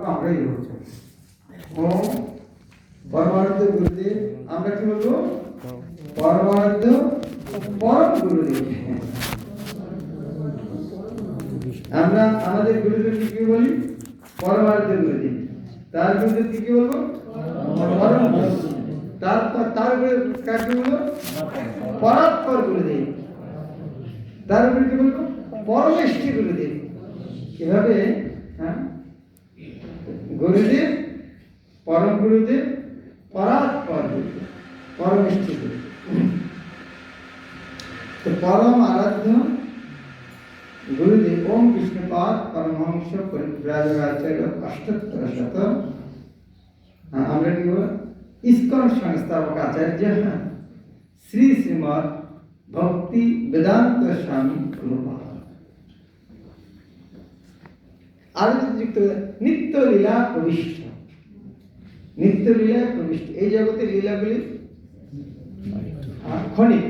আমরাই হচ্ছে ওম পরমানন্দ গুরুদেব। আমরা কি বলবো? পরমানন্দ পরম গুরুদেব। আমরা আমাদের গুরুদেব কি বলি? পরমানন্দ গুরুদেব। তার গুরুদেব কি বলবো? পরম গুরুদেব। তারপর তার কাকে বলবো? পরাৎপর গুরুদেব। তার উপরে কি বলবো? পরমেষ্ঠী গুরুদেব। এভাবে গুরুদেব, পরম গুরুদেব, পরাৎপর গুরুদেব, পরমেষ্ঠী গুরুদেব। তো পরম আরাধ্য গুরুদেব ওম বিষ্ণুপাদ পরমহংস পরিব্রাজকাচার্য অষ্টোত্তর শত। আমরা কি বল? ইস্কন সংস্থাপক আচার্য শ্রী শ্রীমৎ ভক্তি বেদান্ত স্বামী প্রভুপাদ। আর যুক্ত নিত্য লীলা প্রবিষ্ট। নিত্য লীলা প্রবিষ্ট। এই জগতের লীলাগুলি ক্ষণিক,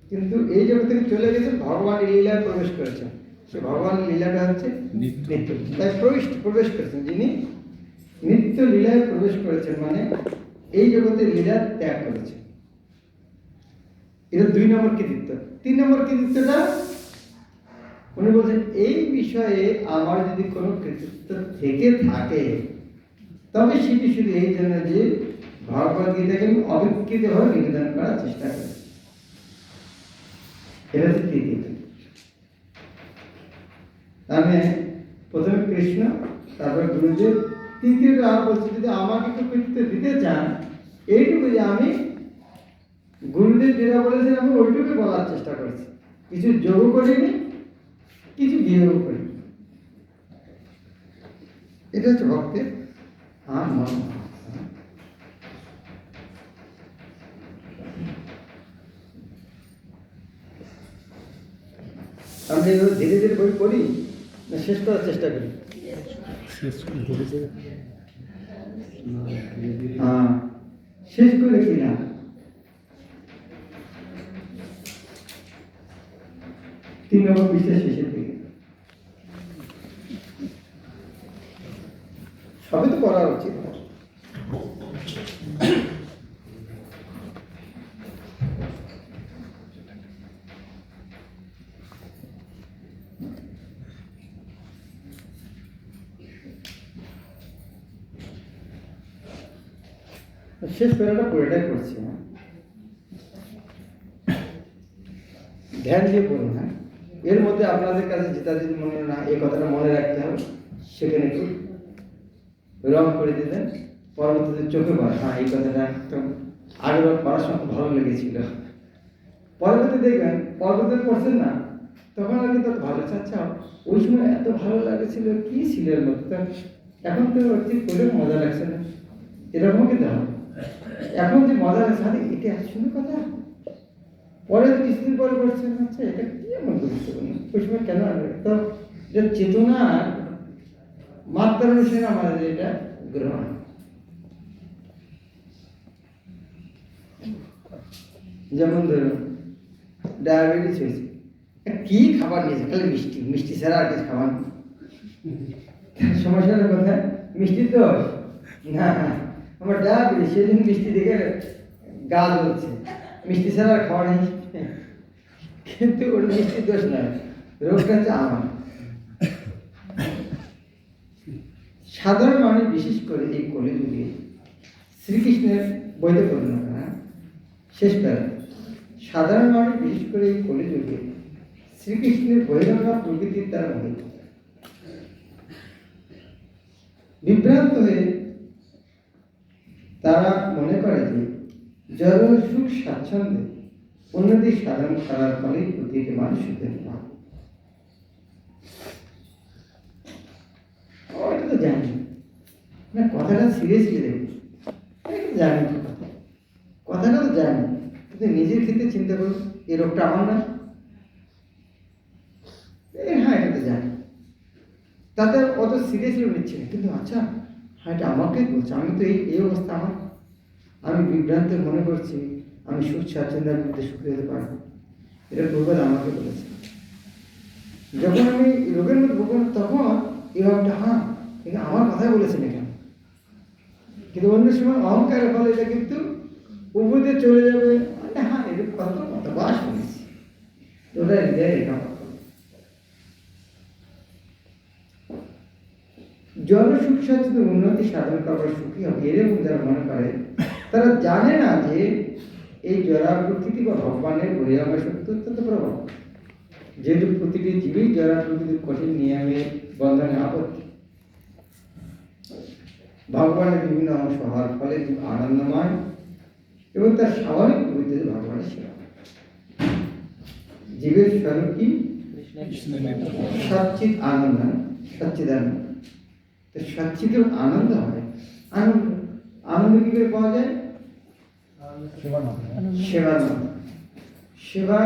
কিন্তু এই জগৎ থেকে চলে গেছে, ভগবান লীলায় প্রবেশ করেছেন। সে ভগবান লীলাটা হচ্ছে নিত্য। তাই প্রবেশ করেছেন যিনি নিত্য লীলায় প্রবেশ করেছেন, মানে এই জগতের লীলা ত্যাগ করেছেন। এটা 2 নম্বর কৃতিত্ব। 3 নম্বর কৃতিত্বটা উনি বলছেন, এই বিষয়ে আমার যদি কোনো কৃতিত্ব থেকে থাকে তবে সেটি শুধু এই জন্য যে ভগবদ গীতাকে আমি অবিকৃতভাবে নিবেদন করার চেষ্টা করি। এটা হচ্ছে তৃতীয়। মানে প্রথমে কৃষ্ণ, তারপরে গুরুদেব, তৃতীয়টা আর বলছে যদি আমাকে একটু কৃতিত্ব দিতে চান, এইটুকু যে আমি গুরুদেব যেটা বলেছেন আমি ওইটুকু বলার চেষ্টা করছি। কিছু যোগ করিনি, কিছু বিয়োগ করি। এটা হচ্ছে ভক্তের মন। আমরা ধীরে ধীরে বই পড়ি না শেষ করার চেষ্টা করি? শেষ করে কি না? তিন নম্বর পৃষ্ঠার শেষের দিকে সবই তো করা উচিত। শেষ পেরাটা পুরোটাই করছি। ধ্যান দিয়ে পড়ুন। এর মধ্যে আপনাদের কাছে যেটা যদি মনে না এই কথাটা মনে রাখতে হবে, সেখানে একটু রং করে দিতেন, পরবর্তীতে চোখে পড়ে এই কথাটা একদম আগেবার পড়ার সময় ভালো লেগেছিল। পরবর্তী দেখবেন পরবর্তীতে পড়ছেন না, তখন আর কিন্তু ভালো আচ্ছা ওই সময় এত ভালো লাগেছিল, কি ছিল এর মধ্যে, এখন তো পড়ে মজা লাগছে না, এরকম কিন্তু হবে। এখন যে মজা লাগছে এটা এত সুন্দর কথা, পরে কিছুদিন পরে বলছেন আচ্ছা এটা কি এমন গুরুত্বপূর্ণ, ওই সময় কেন আসবে? তো যে চেতনার মাত্রার অনুসারে আমাদের এটা গ্রহণ। যেমন ধরুন ডায়াবেটিস হয়েছে, কি খাবার নিয়েছে, খালি মিষ্টি, মিষ্টি ছাড়া আর কিছু খাবার নেই। সমস্যাটা কোথায়? মিষ্টি তো না, আমার ডায়াবেটিস, সেদিন মিষ্টি দেখে গা জ্বলছে, মিষ্টি ছাড়া আর খাওয়া নেই। কিন্তু ওর মিষ্টির দোষ নয়, রোগটা হচ্ছে আমার। সাধারণ মানুষ বিশেষ করে এই কলিযুগে শ্রীকৃষ্ণের বইতে পড়ল না, শেষ প্যারা। সাধারণ মানুষ বিশেষ করে এই কলিযুগে শ্রীকৃষ্ণের বহিরঙ্গা প্রকৃতির দ্বারা মোহিত, বিভ্রান্ত হয়ে তারা মনে করে যে জড় সুখ স্বাচ্ছন্দ্যে উন্নতি সাধন করার ফলে প্রতিটি মানুষ সুখের পায়। এটা তো জানি না, কথাটা সিরিয়াসলি দেখুন, জানি কথাটা তো জানি, কিন্তু নিজের ক্ষেত্রে চিন্তা করুন, এই রোগটা আমার না? হ্যাঁ এটা তো জানি, তাতে অত সিরিয়াসলি নিচ্ছে না, কিন্তু আচ্ছা হ্যাঁ এটা আমাকে বলছে, আমি তো এই অবস্থা আমার, আমি বিভ্রান্ত মনে করছি আমি সুখ স্বাচ্ছন্দ্যের মধ্যে সুখ দিতে পারবো, এটা প্রবাদ আমাকে বলেছে। যখন আমি রোগের মধ্যে ভোগ তখন এই ভাবটা কিন্তু আমার কিন্তু অন্য সময় অহংকারের ফলে এটা কিন্তু উপরে চলে যাবে। হ্যাঁ, এরকম কতবার শুনেছি, ওটা হৃদয়ে রেখা। জনসুখ সাথে উন্নতি সাধন করবার সুখী হবে এরকম যারা মনে করে, তারা জানে না যে এই জড়া প্রকৃতি বা ভগবানের বহিরাঙ্গ শক্তি অত্যন্ত প্রভাব। যেহেতু প্রতিটি জীবী জড়া প্রকৃতির কঠিন নিয়মে বন্ধনে আবদ্ধ, ভগবানের বিভিন্ন অংশ হওয়ার ফলে জীব আনন্দময় এবং তার স্বাভাবিক প্রবৃত্তি ভগবানের সেবা। জীবের স্বরূপ কি? সচ্চিত আনন্দ, সচ্চিদানন্দ। তো সচ্চিত আনন্দ হয়। আনন্দ আনন্দ কি করে পাওয়া যায়? সেবার মাধ্যমে। সেবা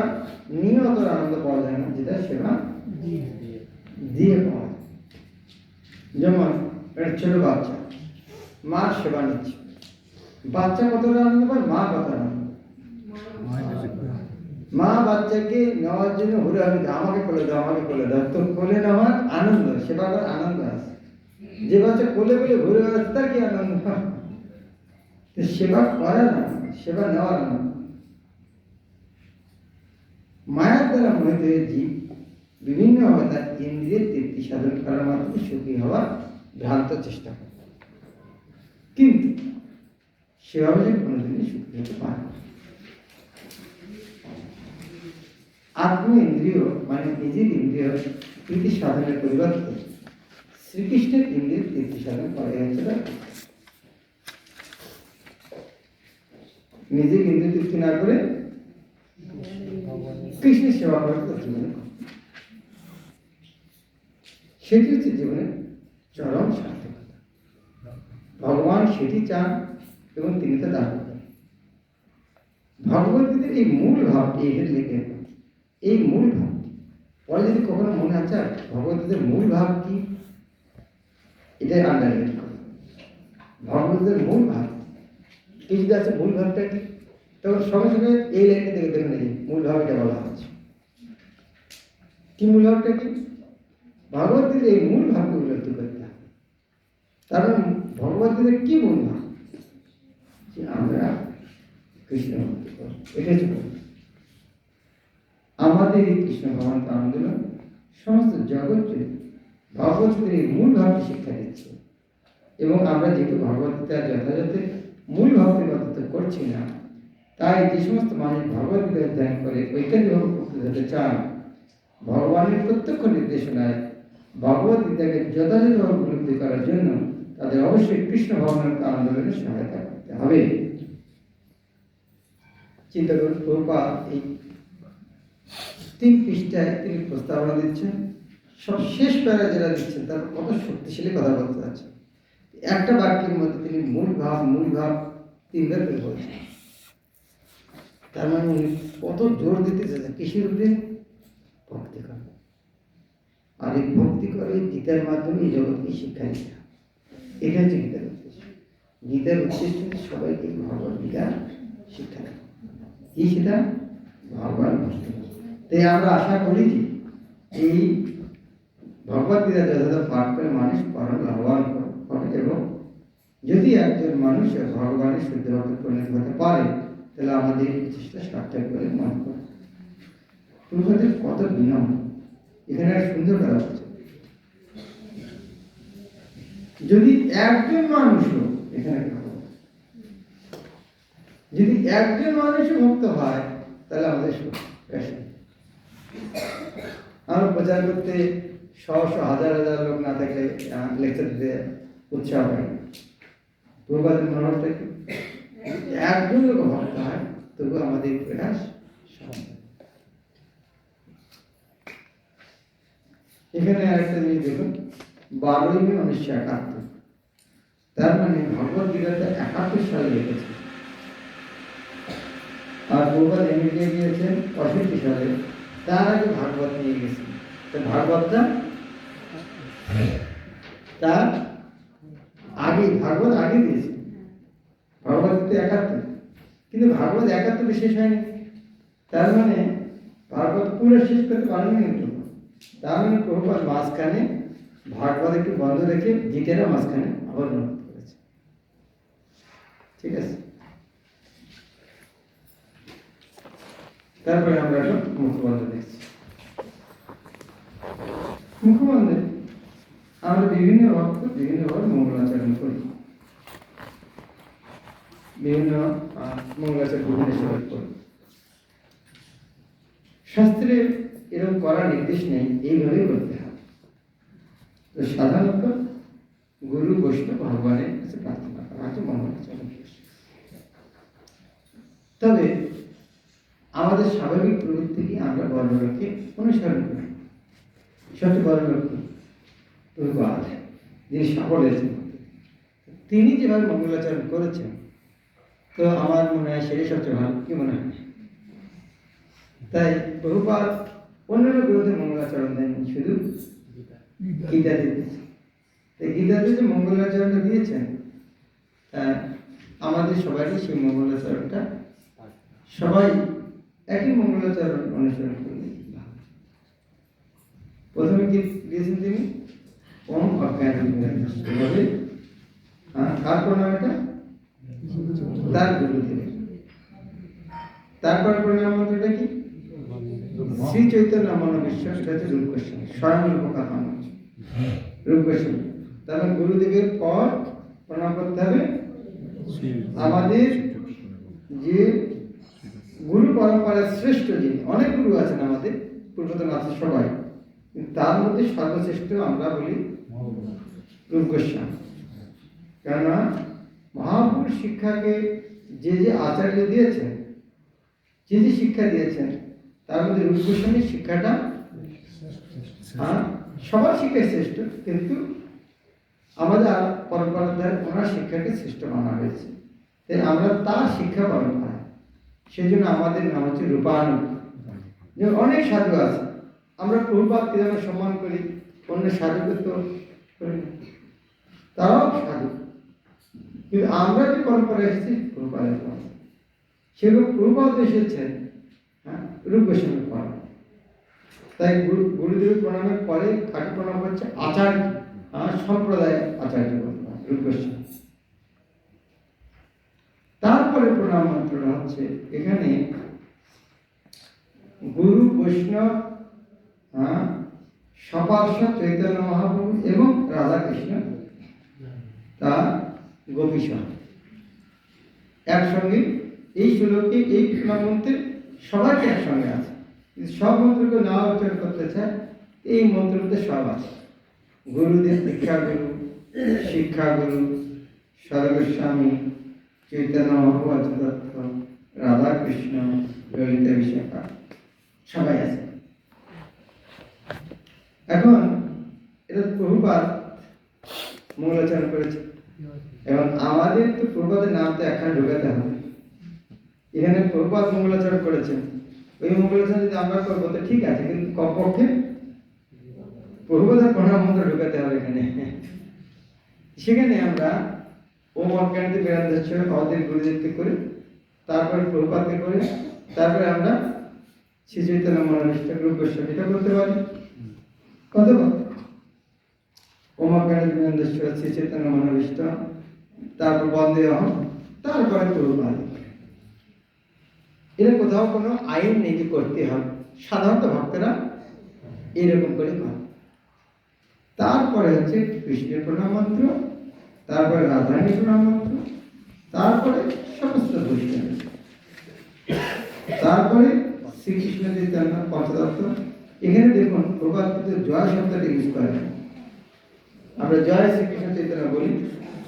নিয়ে অত আনন্দ পাওয়া যায় না, যেটা সেবা দিয়ে পাওয়া যায়। যেমন একটা ছোট বাচ্চা মার সেবা নিচ্ছে, বাচ্চা কতটা আনন্দ পায়, মা কত আনন্দ। মা বাচ্চাকে নেওয়ার জন্য ঘুরে আসবে, আমাকে কোলে দাও, আমাকে কোলে দাও। তো কোলে নেওয়ার আনন্দ, সেবা করার আনন্দ আছে। যে বাচ্চা কোলে কোলে ঘুরে বেড়াচ্ছে তার কি আনন্দ হয়? সেবা করার আনন্দ, সেবা নেওয়ার আনন্দ। মায়ার দ্বারা মোহিত হয়ে জীব বিভিন্নভাবে তার ইন্দ্রিয়ের তৃপ্তি সাধন করার মাধ্যমে সুখী হওয়ার ভ্রান্ত চেষ্টা করে, কিন্তু সেভাবে যে কোনোদিনই সুখী হতে পারে না। আত্ম ইন্দ্রিয় মানে নিজের ইন্দ্রিয় তৃপ্তি সাধনের পরিবর্তে শ্রীকৃষ্ণের ইন্দ্রিয় তৃপ্তি সাধন করে হচ্ছে। নিজের ইন্দ্রিয় তৃপ্তি না করে কৃষ্ণের সেবা করতে জীবনে, সেটি হচ্ছে জীবনের চরম সার্থকতা। ভগবান সেটি চান এবং তিনি তো দান করেন। ভগবদ্গীতার এই মূল ভাবটি এখানে লিখে, এই মূল ভাবটি পরে যদি কখনো মনে আছে ভগবদ্গীতার মূল ভাব কি, এটাই আন্ডারলাইন করে। ভগবদ্গীতার মূল ভাব কি যদি আছে, মূল ভাবটা কি, তখন সঙ্গে সঙ্গে এই লাইনটা দেখে দেখে নেই মূল ভাবটা বলা হচ্ছে। কি মূল ভাবটা কি? ভগবদ্গীতার এই মূল ভাবকে উপলব্ধি করতে হবে। কারণ ভগবদ্গীতার কি মূল ভাব, যে আমরা কৃষ্ণ ভক্তি করি, এটাই হচ্ছে আমাদের এই কৃষ্ণ ভগবান আন্দোলন সমস্ত জগৎ ভগবদ্গীতার এই মূল ভাবটি শিক্ষা দিচ্ছে। এবং আমরা যেহেতু ভগবদ্গীতার যথাযথ মূল ভাবকে গত করছি না, তাই যে সমস্ত মানুষ ভগবদ্গীতা অধ্যয়ন করে ঐকান্তিকভাবে উপকৃত হতে চান, ভগবানের প্রত্যক্ষ নির্দেশনায় ভগবদ্গীতাকে যথাযথভাবে উপলব্ধি করার জন্য তাদের অবশ্যই কৃষ্ণ ভগবানের আন্দোলনে সহায়তা করতে হবে। চিন্তা করুন, প্রভুপাদ এই 3 পৃষ্ঠায় তিনি প্রস্তাবনা দিচ্ছেন, সব শেষ প্যারা যেটা দিচ্ছেন তার কত শক্তিশালী কথা বলতে যাচ্ছেন। একটা বাক্যের মধ্যে তিনি মূল ভাব 3বার করে বলছেন। তার মানে উনি কত জোর দিতে চাচ্ছেন কিসের উপরে? ভক্তি করে। আর এই ভক্তি করে গীতার মাধ্যমে এই জগৎকে শিক্ষা দিতে হবে। এটা হচ্ছে গীতার উদ্দেশ্য। গীতার উদ্দেশ্য সবাইকে ভগবত গীতা শিক্ষা দেয়। কি সেটা? ভগবান ভক্তি। তাই আমরা আশা করি যে এই ভগবত গীতা যথাযথ পাঠ করে মানুষ পরম লাভবান হবে, এবং যদি একজন মানুষ ভগবানের শুদ্ধ ভক্তি পরিণত হতে পারে, তাহলে আমাদের এই চেষ্টা সার্থক বলে মনে করে। প্রভুদের কত বিনম্র, এখানে একটা সুন্দর কথা হচ্ছে, যদি একজন মানুষও এখানে যদি একজন মানুষও ভক্ত হয়, তাহলে আমাদের আমরা প্রচার করতে হাজার হাজার লোক না থাকলে লেকচার দিতে উৎসাহ হয়। প্রভুপাদের মনোভাবটা কি? একজন লোক ভক্ত হয় তবু আমাদের প্রয়াস। এখানে আরেকটা জিনিস দেখুন, 12ই মে 1971, তার মানে ভগবত গীতাটা 71 সালে লিখেছে, আর প্রভুপাদ আমেরিকায় গিয়েছেন 65 সালে। তার আগে ভাগবত নিয়ে গেছেন। তো ভাগবতটা তার আগে, ভাগবত আগে দিয়েছে। ভাগবত 71, কিন্তু ভাগবত 71 শেষ হয়নি। তার মানে ভাগবত পুরো শেষ করতে পারেনি। কিন্তু তার মানে প্রভুপাদ মাঝখানে ভাগবত একটু বন্ধ রেখে গীতাটা মাঝখানে আবার নষ্ট করেছে। ঠিক আছে। তারপরে আমরা একটা মুখবন্ধ দেখছি। মুখবন্ধে আমরা বিভিন্ন ভক্ত বিভিন্নভাবে মঙ্গলাচরণ করি, বিভিন্ন মঙ্গলাচরণ বিভিন্ন সময় করি। শাস্ত্রে এরকম করার নির্দেশ নেই, এইভাবেই করতে হবে। তো সাধারণত গুরু বৈষ্ণব ভগবানের কাছে প্রার্থনা করা হচ্ছে মঙ্গলাচরণ। তবে আমাদের স্বাভাবিক প্রবৃত্তি কি আমরা বড়লোককে অনুসরণ করি। সবচেয়ে বড় লোক প্রভুপাদ, যিনি সফল হয়েছেন, তিনি যেভাবে মঙ্গলাচরণ করেছেন, তো আমার মনে হয় সেটাই সবচেয়ে ভালো। কি মনে হয়? তাই প্রভুপাদ অন্যান্য গ্রন্থে মঙ্গলাচরণ দেন, শুধু গীতাতে দিয়েছেন। তাই গীতাতে যে মঙ্গলাচরণটা দিয়েছেন, আমাদের সবাইকে সেই মঙ্গলাচরণটা সবাই একই মঙ্গলাচরণ অনুসরণ করলে প্রথমে কি দিয়েছেন তিনি? ওম অজ্ঞানভাবে কার প্রণাম? এটা তার গুরুদেবের। তারপর প্রণাম মন্ত্রটা কি? শ্রী চৈতন্য মনোবিশ্বাস, এটা হচ্ছে রূপ গোস্বামী, স্বয়ং রূপকার মানুষ রূপ গোস্বামী। তাহলে গুরুদেবের পর প্রণাম করতে হবে আমাদের যে গুরু পরম্পরার শ্রেষ্ঠ, যিনি, অনেক গুরু আছেন আমাদের, পূর্বতন আছে সবাই, তার মধ্যে সর্বশ্রেষ্ঠ আমরা বলি রূপ গোস্বামী। কেননা মহাপুরুষ শিক্ষাকে যে যে আচার্য দিয়েছেন, যে যে শিক্ষা দিয়েছেন, তার মধ্যে রূপ গোস্বামীর শিক্ষাটা সবার শিক্ষায় শ্রেষ্ঠ, কিন্তু আমাদের পরম্পরা দ্বারা ওনার শিক্ষাকে শ্রেষ্ঠ মানা হয়েছে। তাই আমরা তার শিক্ষা পালন করি, সেই জন্য আমাদের নাম হচ্ছে রূপানুগ। যেমন অনেক সাধু আছে, আমরা প্রভুপাদকে যেমন সম্মান করি, অন্য সাধুকে তো করি না, তারাও সাধু, কিন্তু আমরা যে পরম্পরা এসেছি প্রভুপাদের পরে, সেগুলো প্রভুপাদ এসেছেন রূপ গোস্বামীর পর। তাই গুরুদেবের প্রণামের পরে কাকে প্রণাম করছে? আচার্য, সম্প্রদায় আচার্য রূপ গোস্বামী। তারপরে প্রণাম মন্ত্রটা হচ্ছে এখানে গুরু বৈষ্ণব, সপার্ষদ চৈতন্য মহাপ্রভু এবং রাধা কৃষ্ণ তার গোপীশ একসঙ্গে। এই শ্লোকে এই প্রণাম মন্ত্রে সবাইকে একসঙ্গে আছে। সব মন্ত্রকে না উচ্চারণ করতে চায়, এই মন্ত্রতে সব আছে। গুরুদেব, দীক্ষাগুরু, শিক্ষাগুরু, সর্বস্বামী, চৈতন্য মহাপ্রভু, দত্ত, রাধা কৃষ্ণ, ললিতা বিশাখা, সবাই আছে। এখন এটা প্রভুপাদ মঙ্গলাচরণ করেছে, এবং আমাদের তো প্রভুপাদের নামটা এখানে ঢোকাতে হবে। এখানে প্রভুপাদ মঙ্গলাচরণ করেছেন, ওই মঙ্গলাচরণ যদি আমরা করবো তো ঠিক আছে, কিন্তু কমপক্ষে প্রভুপাদের প্রণাম মন্ত্র ঢোকাতে হবে এখানে। সেখানে আমরা ওম অজ্ঞানতে বেরান্দাচ্ছ আমাদের গুরুদেবকে করে, তারপরে প্রভুপাদকে করে, তারপরে আমরা শ্রী চৈতন্য মনোবিষ্ট রূপ গোস্বামীটা করতে পারি। কত ওম অজ্ঞানতে বেরান্দাচ্ছ শ্রী চৈতন্য মনোবিষ্ট, তারপর বন্দে অহম, তারপরে প্রভুপাদ। এর কোথাও কোনো আইন নেই যে করতে হবে, সাধারণত ভক্তরা এইরকম করে করে। তারপরে হচ্ছে কৃষ্ণের প্রণাম মন্ত্র, তারপরে রাধারানীর প্রণাম মন্ত্র, তারপরে সমস্ত বৈষ্ণব, তারপরে শ্রীকৃষ্ণ চৈতন্য পঞ্চতত্ত্ব। এখানে দেখুন প্রভুপাদ কিন্তু জয় শব্দটা ইউজ করে না। আমরা জয় শ্রীকৃষ্ণ চৈতন্য বলি,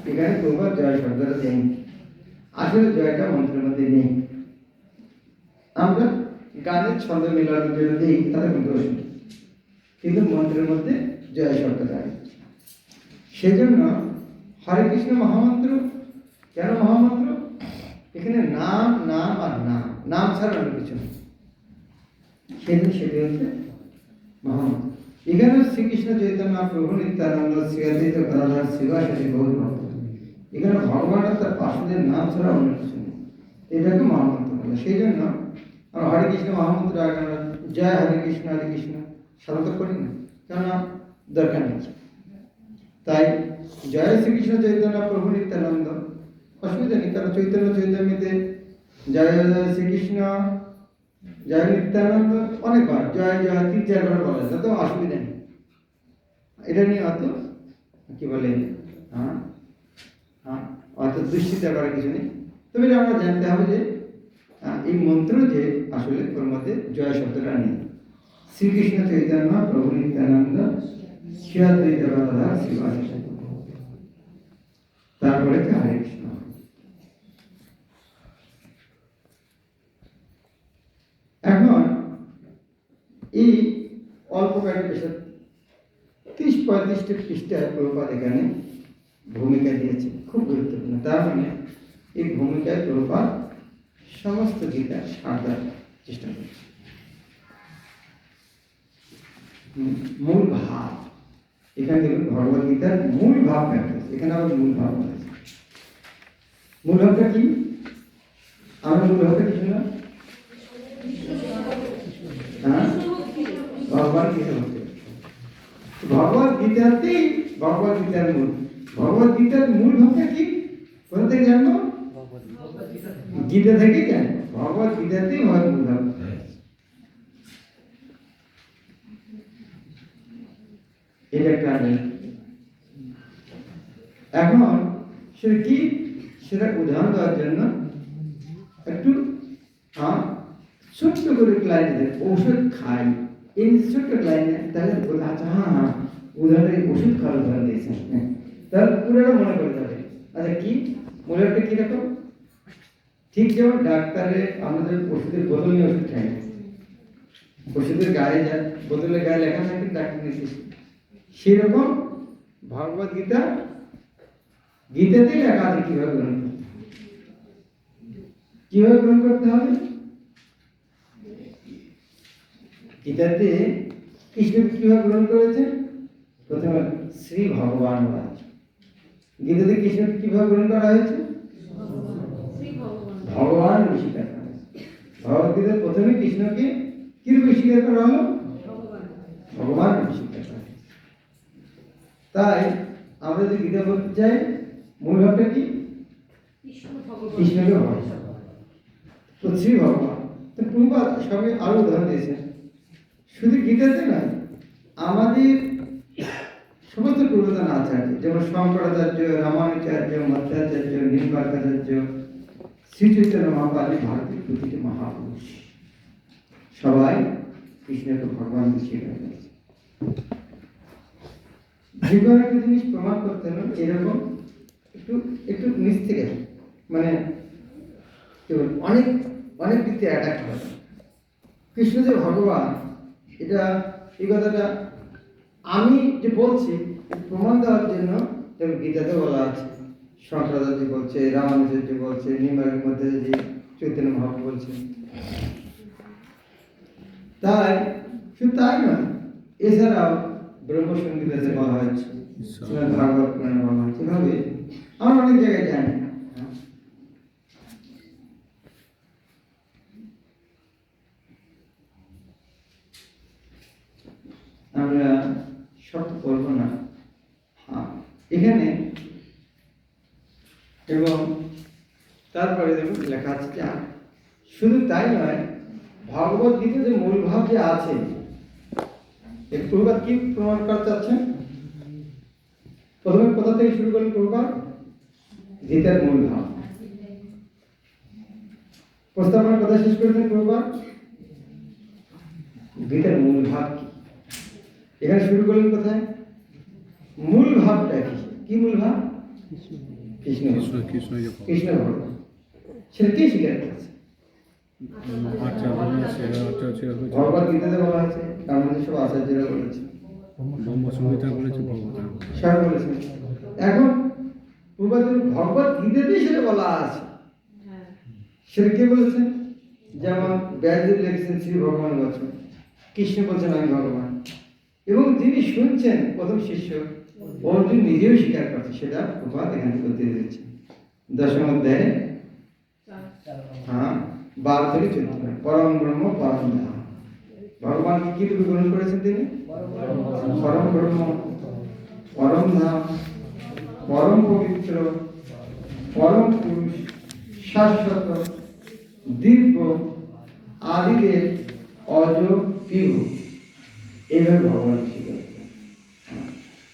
এখানে প্রভুপাদ জয় শব্দটা দেন, আসলে জয়টা মন্ত্রের মধ্যে নেই। আমরা গানের ছন্দ মিলানোর জন্য দিই, তাদের দোষ নেই, কিন্তু মন্ত্রের মধ্যে জয় শব্দটা আছে। সেজন্য হরে কৃষ্ণ মহামন্ত্র কেন মহামন্ত্র? এখানে নাম নাম আর নাম, নাম ছাড়া অন্য কিছু নেই, সেটা হচ্ছে মহামন্ত্র। এখানে শ্রীকৃষ্ণ চৈতন্য প্রভু নিত্যানন্দ শ্রী অদ্বৈত গদাধর শিবাসাদী গৌর ভক্ত, এখানে ভগবান আর তার পার্শ্বদের নাম ছাড়া অন্য কিছু নেই, এটাকে মহামন্ত্র বলে। সেই জন্য আমরা হরে কৃষ্ণ মহামন্ত্র আগে আমরা জয় হরে কৃষ্ণ সাধারণত করি না, কেননা দরকার নেই। তাই জয় শ্রীকৃষ্ণ চৈতন্য প্রভু নিত্যানন্দ অসুবিধা নেই, কারণ চৈতন্য চৈতন্যতে জয় জয় শ্রীকৃষ্ণ, জয় নিত্যানন্দ অনেকবার জয় জয় 3-4 বার বলা যায়, তো অসুবিধা নেই। এটা নিয়ে অত কি বলে হ্যাঁ হ্যাঁ অত দুশ্চিন্তা করার কিছু নেই। তবে এটা আমরা জানতে হবে যে এই মন্ত্র যে আসলে ওর মধ্যে জয় শব্দটা নেই। শ্রীকৃষ্ণ চৈতন্য প্রভু নিত্যানন্দ শ্রী অদ্বৈত গদাধর শ্রীবাসাদি, তারপরে হরে কৃষ্ণ। এখন এই অল্প কয়েকটা বিষয় 30-35টি পৃষ্ঠায় প্রভুপাদ এখানে ভূমিকা দিয়েছে, খুব গুরুত্বপূর্ণ। তার মানে এই ভূমিকায় প্রভুপাদ সমস্ত গীতা সাজার চেষ্টা করছে। মূল ভাব এখানে দেখুন, ভগবত গীতার মূল ভাব ব্যাখ্যা, এখানে আবার মূল ভাব আছে। মূল ভাবটা কি? আমরা মূল ভাবটা কি শুনলাম? হ্যাঁ, ভগবান গীতা হচ্ছে ভগবত গীতাতেই ভগবত গীতার মূল। ভগবত গীতার মূল ভাবটা কি? কোথা থেকে জানবো? গীতা থেকে জানবো। ভগবত গীতাতেই ভগবত মূল ভাব। এটা একটা এখন সেটা কি, সেটা উদাহরণ দেওয়ার জন্য একটু ছোট্ট করে লাইনে ওষুধ খাই, এই ছোট্ট লাইনে তাহলে বলে আচ্ছা হ্যাঁ উদাহরণে ওষুধ খাওয়ার উদাহরণ দিয়েছেন, তাহলে পুরোটা মনে করে যাবে। আচ্ছা কি মূল্যটা কিরকম? ঠিক যেমন ডাক্তারে আমাদের ওষুধের বোতল নিয়ে ওষুধ খাই, ওষুধের গায়ে যা বোতলের গায়ে লেখা থাকে ডাক্তার নির্দেশ, সেরকম ভগবত গীতা গীতাতেই লেখা আছে কিভাবে গ্রহণ করতে, কিভাবে গ্রহণ করতে হবে। গীতাতে কৃষ্ণ কিভাবে গ্রহণ করেছেন? প্রথমে শ্রী ভগবান বলা। গীতাতে কৃষ্ণ কিভাবে গ্রহণ করা হয়েছে? ভগবান স্বীকার করা হয়েছে। ভগবদ্গীতার প্রথমে কৃষ্ণকে কিরূপে স্বীকার করা হলো? ভগবান স্বীকার করা হয়েছে। তাই আমরা যদি গীতা বলতে চাই মূল ভাবটা কি? কৃষ্ণকে ভগবান, তো শ্রী ভগবান। তো প্রভুপাদ সঙ্গে আরো উদাহরণ দিয়েছেন, শুধু গীতাতে নয়, আমাদের সমস্ত পূর্বতন আচার্য যেমন শঙ্করাচার্য, রামানুচার্য, মধ্যাচার্য, নিম্বার্কাচার্য, শ্রী চৈতন্য মহাপ্রভু, ভারতের প্রতিটি মহাপুরুষ সবাই কৃষ্ণকে ভগবান স্বীকার করেছে। যে কোনো একটা জিনিস প্রমাণ করতে হলে এরকম একটু একটু নিচ থেকে মানে অনেক অনেক দিক থেকে অ্যাটাক হয়। কৃষ্ণ যে ভগবান, এটা এই কথাটা আমি যে বলছি প্রমাণ দেওয়ার জন্য যেমন গীতাতে বলা আছে, শঙ্করাচার্য বলছে, রামানুজাচার্য বলছে, নিম্বার্ক মধ্যে যে চৈতন্য মহাপ্রভু বলছে। তাই শুধু তাই নয়, এছাড়াও ব্রহ্মসংগীতাতে বলা হয়েছে, ভাগবত পুরাণে বলা হয়েছে, এভাবে আমরা অনেক জায়গায় জানি। আমরা সব করবো না এখানে। এবং তারপরে দেখুন লেখা আছে যে শুধু তাই নয়, ভগবত গীতা যে মূল ভাব যে আছে, প্রভুপাদ কি প্রমাণ করতে চাচ্ছেন? প্রথমে কোথা থেকে শুরু করলেন প্রভুপাদ? গীতার মূল ভাব প্রস্তাবনার কথা শেষ করেছেন প্রভুপাদ। গীতার মূল ভাব কি এখানে শুরু করলেন কোথায়? মূল ভাবটা কি মূল ভাব? কৃষ্ণ কৃষ্ণ ভগবান, সেটা কে স্বীকার করেছে? ভগবত গীতাতে বলা আছে, আমাদের সব আচার্যরা বলেছে, সব বলেছেন। এখন ভগবত গীতাতেই সেটা বলা আছে, সেটা কে বলেছেন? যেমন ব্যাসদেব লিখেছেন শ্রী ভগবান বলছেন, কৃষ্ণ বলছেন আমি ভগবান, এবং যিনি শুনছেন প্রথম শিষ্য অর্জুন নিজেও স্বীকার করছে, সেটা প্রভুপাদ এখানে বলতে দিয়েছে দশম অধ্যায়ে 12 থেকে 14। পরম ব্রহ্ম পরম ধাম, ভগবান কি রূপে গ্রহণ করেছেন তিনি? পরম ব্রহ্ম, পরম ধাম, পরম পবিত্র, পরম পুরুষ, শাশ্বত, দিব্য, আদিদেব, অজ, বিভু, এইভাবে ভগবান স্বীকার করেন।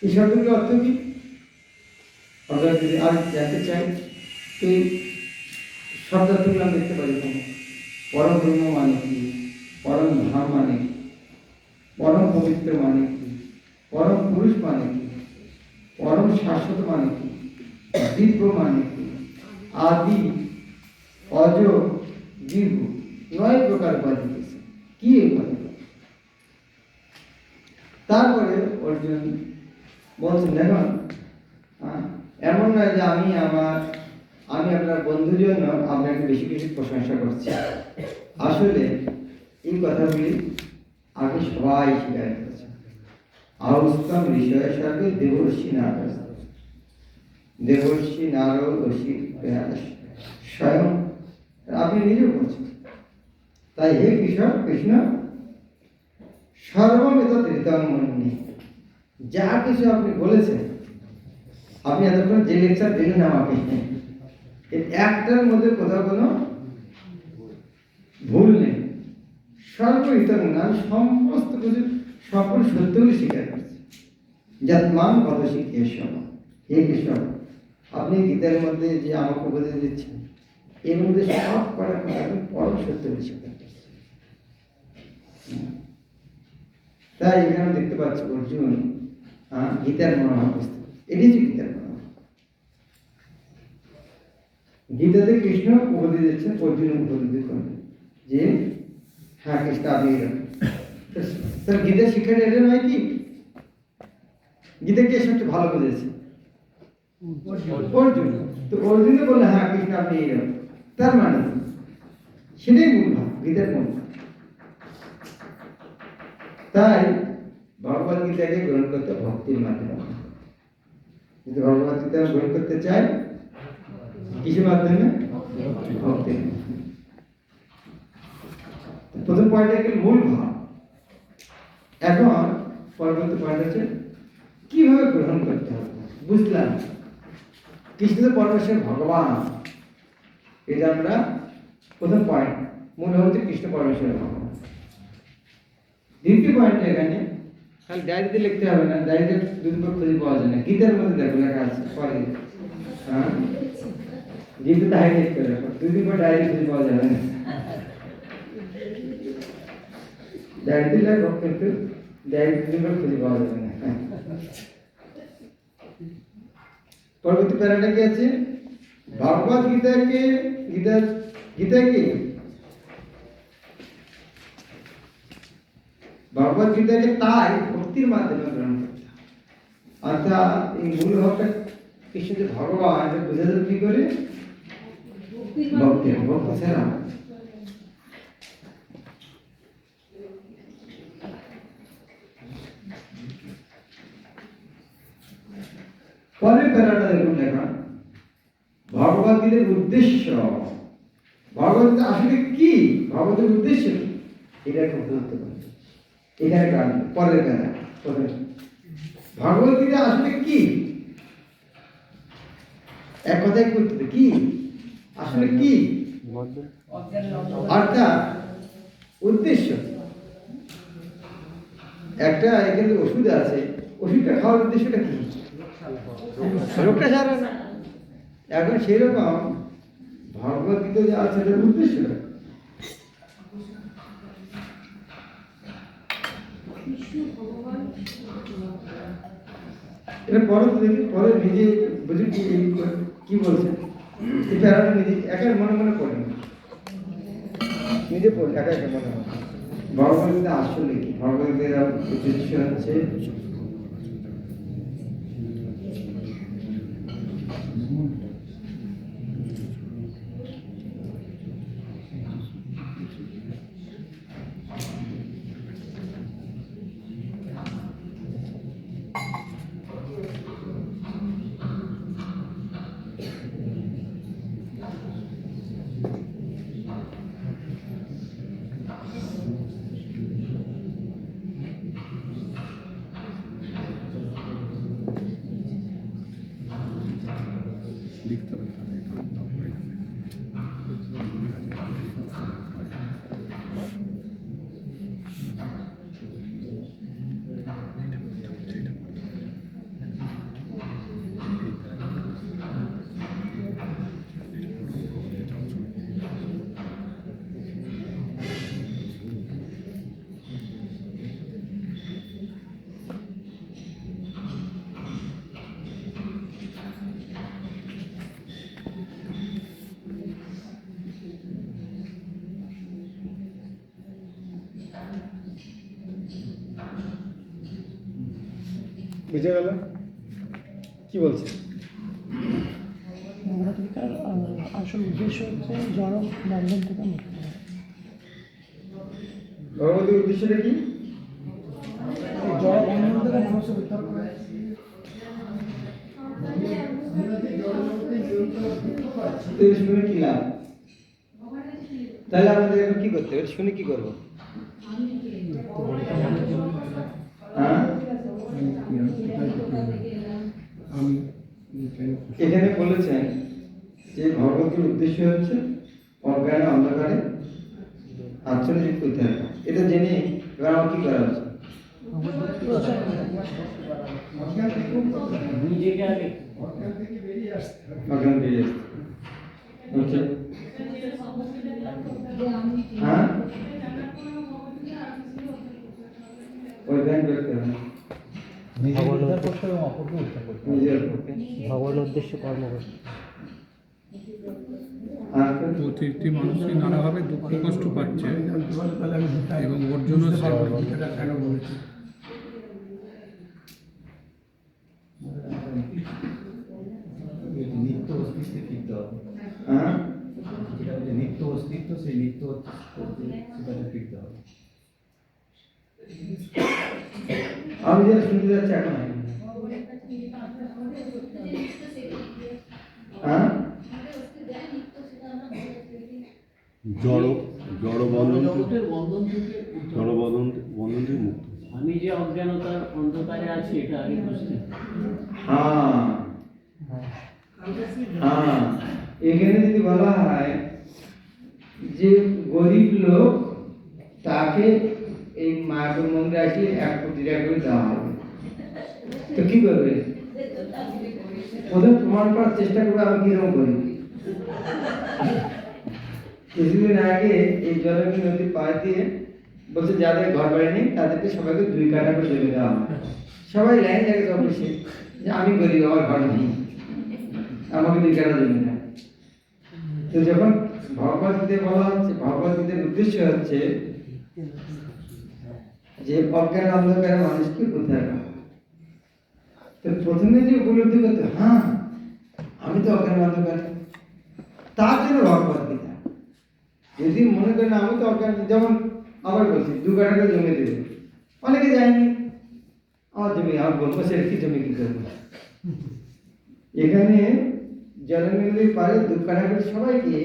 এই শব্দগুলোর অর্থ কি? আমরা যদি আর জানতে চাই, এই শব্দার্থগুলো আমরা দেখতে পারি। পরম ব্রহ্ম মানে কি, পরম ধাম মানে কি, পরম পবিত্র মানে কি, পরম পুরুষ মানে কি, পরম শাশ্বত মানে কি, দিব্য মানে কি, আদি, অজ, বিভু, 9 প্রকার উপাধি দিয়েছে। কি এই কথা? তারপরে অর্জুন বলছেন, দেখুন এমন নয় যে আমি আপনার বন্ধুর জন্য আপনাকে বেশি বেশি প্রশংসা করছি। আসলে এই কথাগুলি আগে সবাই স্বীকার করেছে। আউস্তম ঋষয় সর্বে দেবর্ষি নারদ, দেবর্ষি নারদ ঋষি স্বয়ং আপনি নিজেও বলছেন। তাই হে কৃষ্ণ সর্বমেত ঋতম মন্যে, যা কিছু আপনি বলেছেন, আপনি এতক্ষণ যে লেকচার দিলেন আমাকে, একটার মধ্যে কোথাও কোনো ভুল নেই। সর্বহিতম না, সমস্ত কিছু সকল সত্যগুলি স্বীকার করছে। যৎমান পদ শিক্ষেশ, হে কৃষ্ণ আপনি গীতার মধ্যে যে আমাকে উপদেশ দিচ্ছেন, এর মধ্যে সব করা কথা পরম সত্যগুলি স্বীকার করছে। তাই এখানে দেখতে পাচ্ছি অর্জুন গীতার মনোভাব বুঝতে, এটি হচ্ছে গীতার মনোভাব। গীতাতে কৃষ্ণ উপদেশ দিচ্ছেন, অর্জুন উপদেশ করবেন যে হ্যাঁ কৃষ্ণ আপনি তার গীতার শিক্ষাটা এটা নয় কি? গীতাকে সবচেয়ে ভালো বুঝেছে অর্জুন। তো অর্জুনে বললে হ্যাঁ কৃষ্ণ আপনি এইরকম, তার মানে সেটাই মূল ভাব, গীতার মূল ভাব। তাই ভগবত গীতাকে গ্রহণ করতে ভক্তির মাধ্যমে, যদি ভগবত গীতা গ্রহণ করতে চাই কিসের মাধ্যমে? ভক্তি। প্রথম পয়েন্ট একটা মূল ভাব। এখন পরবর্তী পয়েন্ট হচ্ছে কিভাবে গ্রহণ করতে হবে। বুঝলাম কৃষ্ণ তো পরমেশ্বর ভগবান, এটা আমরা প্রথম পয়েন্ট, মূল হচ্ছে কৃষ্ণ পরমেশ্বর ভগবান। দ্বিতীয় পয়েন্ট, এখানে খালি ডায়েরিতে লিখতে হবে না, ডায়েরিতে দুটো খুঁজে পাওয়া যায় না, গীতার মধ্যে দেখো লেখা আছে পরে। হ্যাঁ গীতা হাইলাইট করে রাখো, দুদিন পর ডায়েরি খুঁজে পাওয়া যাবে না। ডায়েরিতে লেখো কিন্তু ডায়েরি দুদিন পর খুঁজে পাওয়া যাবে না। পরবর্তী প্যারাটা কি আছে? ভগবত গীতাকে ভগবত গীতাকে তাই ভক্তির মাধ্যমে গ্রহণ করতে হবে। অর্থাৎ এই মূল ভাবটা কৃষ্ণ যে ভগবান, এটা বোঝা যাবে কি করে? ভক্তি ছাড়া। পরের প্যারাটা দেখুন লেখা, ভগবত গীতার উদ্দেশ্য। ভগবত গীতা আসলে কি, ভগবতের উদ্দেশ্য কি, এটা খুব গুরুত্বপূর্ণ। এখানে কারণ পরের প্যারা, ভগবত গীতা আসলে কি, এক কথায় করতে কি আসলে কি, অর্থাৎ উদ্দেশ্য। একটা এখানে ওষুধ আছে, ওষুধটা খাওয়ার উদ্দেশ্যটা কি? রোগটা সারানো। এখন সেই রকম ভগবত গীতা যে আছে এটার উদ্দেশ্যটা, এটা পরে দেখি, পরে নিজে বুঝি কি বলছে। এই প্যারাটা নিজে একা মনে মনে পড়ে, নিজে পড়ে একা একা মনে মনে। ভগবত গীতা আসলে কি? ভগবত গীতার উদ্দেশ্য হচ্ছে লিখতে হবে। বুঝে গেল কি বলছে? মানবাধিকার আসল উদ্দেশ্য হচ্ছে জড় বন্ধন থেকে মুক্তি। ভগবতীর উদ্দেশ্যটা কি? জড় বন্ধন থেকে মানুষকে উদ্ধার করে। শুনে কি লাভ? তাহলে আমাদের এখন কি করতে হবে? শুনে কি করবো? হ্যাঁ, এখানে বলেছেন যে ভগবতীর উদ্দেশ্য হচ্ছে অজ্ঞানে অন্ধকারে আচ্ছন্ন করতে হবে। এটা জেনে এবার আমার কি করা উচিত? অজ্ঞান বেরিয়ে আসতে। হ্যাঁ, অজ্ঞান করতে হবে নিজের পক্ষে। ভগবানের উদ্দেশ্যে কর্ম করছে। প্রতিটি মানুষই নানাভাবে দুঃখ কষ্ট পাচ্ছে এবং ওর জন্য নিত্য অস্তিত্বে ফিরতে হবে। হ্যাঁ, যেটা হচ্ছে নিত্য অস্তিত্ব, সেই নিত্য সেটাতে ফিরতে হবে। আমি যেটা শুনতে যাচ্ছি এখন হ্যাঁ, জড়বন্ধন থেকে মুক্ত। আমি যে অজ্ঞানতার অন্ধকারে আছি এটা আগে বুঝতে হবে। হ্যাঁ হ্যাঁ, এখানে যদি বলা হয় যে গরিব লোক তাকে এই মায়াপুর মন্দিরে আসলে 1 কোটি টাকা করে দেওয়া হবে, তো কি করবে? প্রথম প্রমাণ করার চেষ্টা করবে আমি কিরকম করি। কিছুদিন আগে এই জলঙ্গি নদীর পাড় দিয়ে বলছে যাদের ঘর বাড়ি নেই তাদেরকে সবাইকে 2 কাঠা করে জমি দেওয়া হবে। সবাই লাইন লাগে অফিসে যে আমি গরিব, আমার ঘর নেই, আমাকে 2 কাঠা জমি দেয়। তো যখন ভগবদ্গীতা বলা হচ্ছে, ভগবদ্গীতার উদ্দেশ্য হচ্ছে যে অজ্ঞান অন্ধকারে মানুষকে উদ্ধার করা। তো প্রথমে যে উপলব্ধি করতে, হ্যাঁ আমি তো অজ্ঞান অন্ধকার, তার জন্য ভগবদ্গীতা। যদি মনে করেন আমি তো অজ্ঞান, যেমন আবার বলছি 2 কাঠা করে জমি দেবে, অনেকে যায়নি, আমার জমি আমি বলবো সে কি জমি কি করবো। এখানে জলঙ্গির পারে 2 কাঠা করে সবাইকে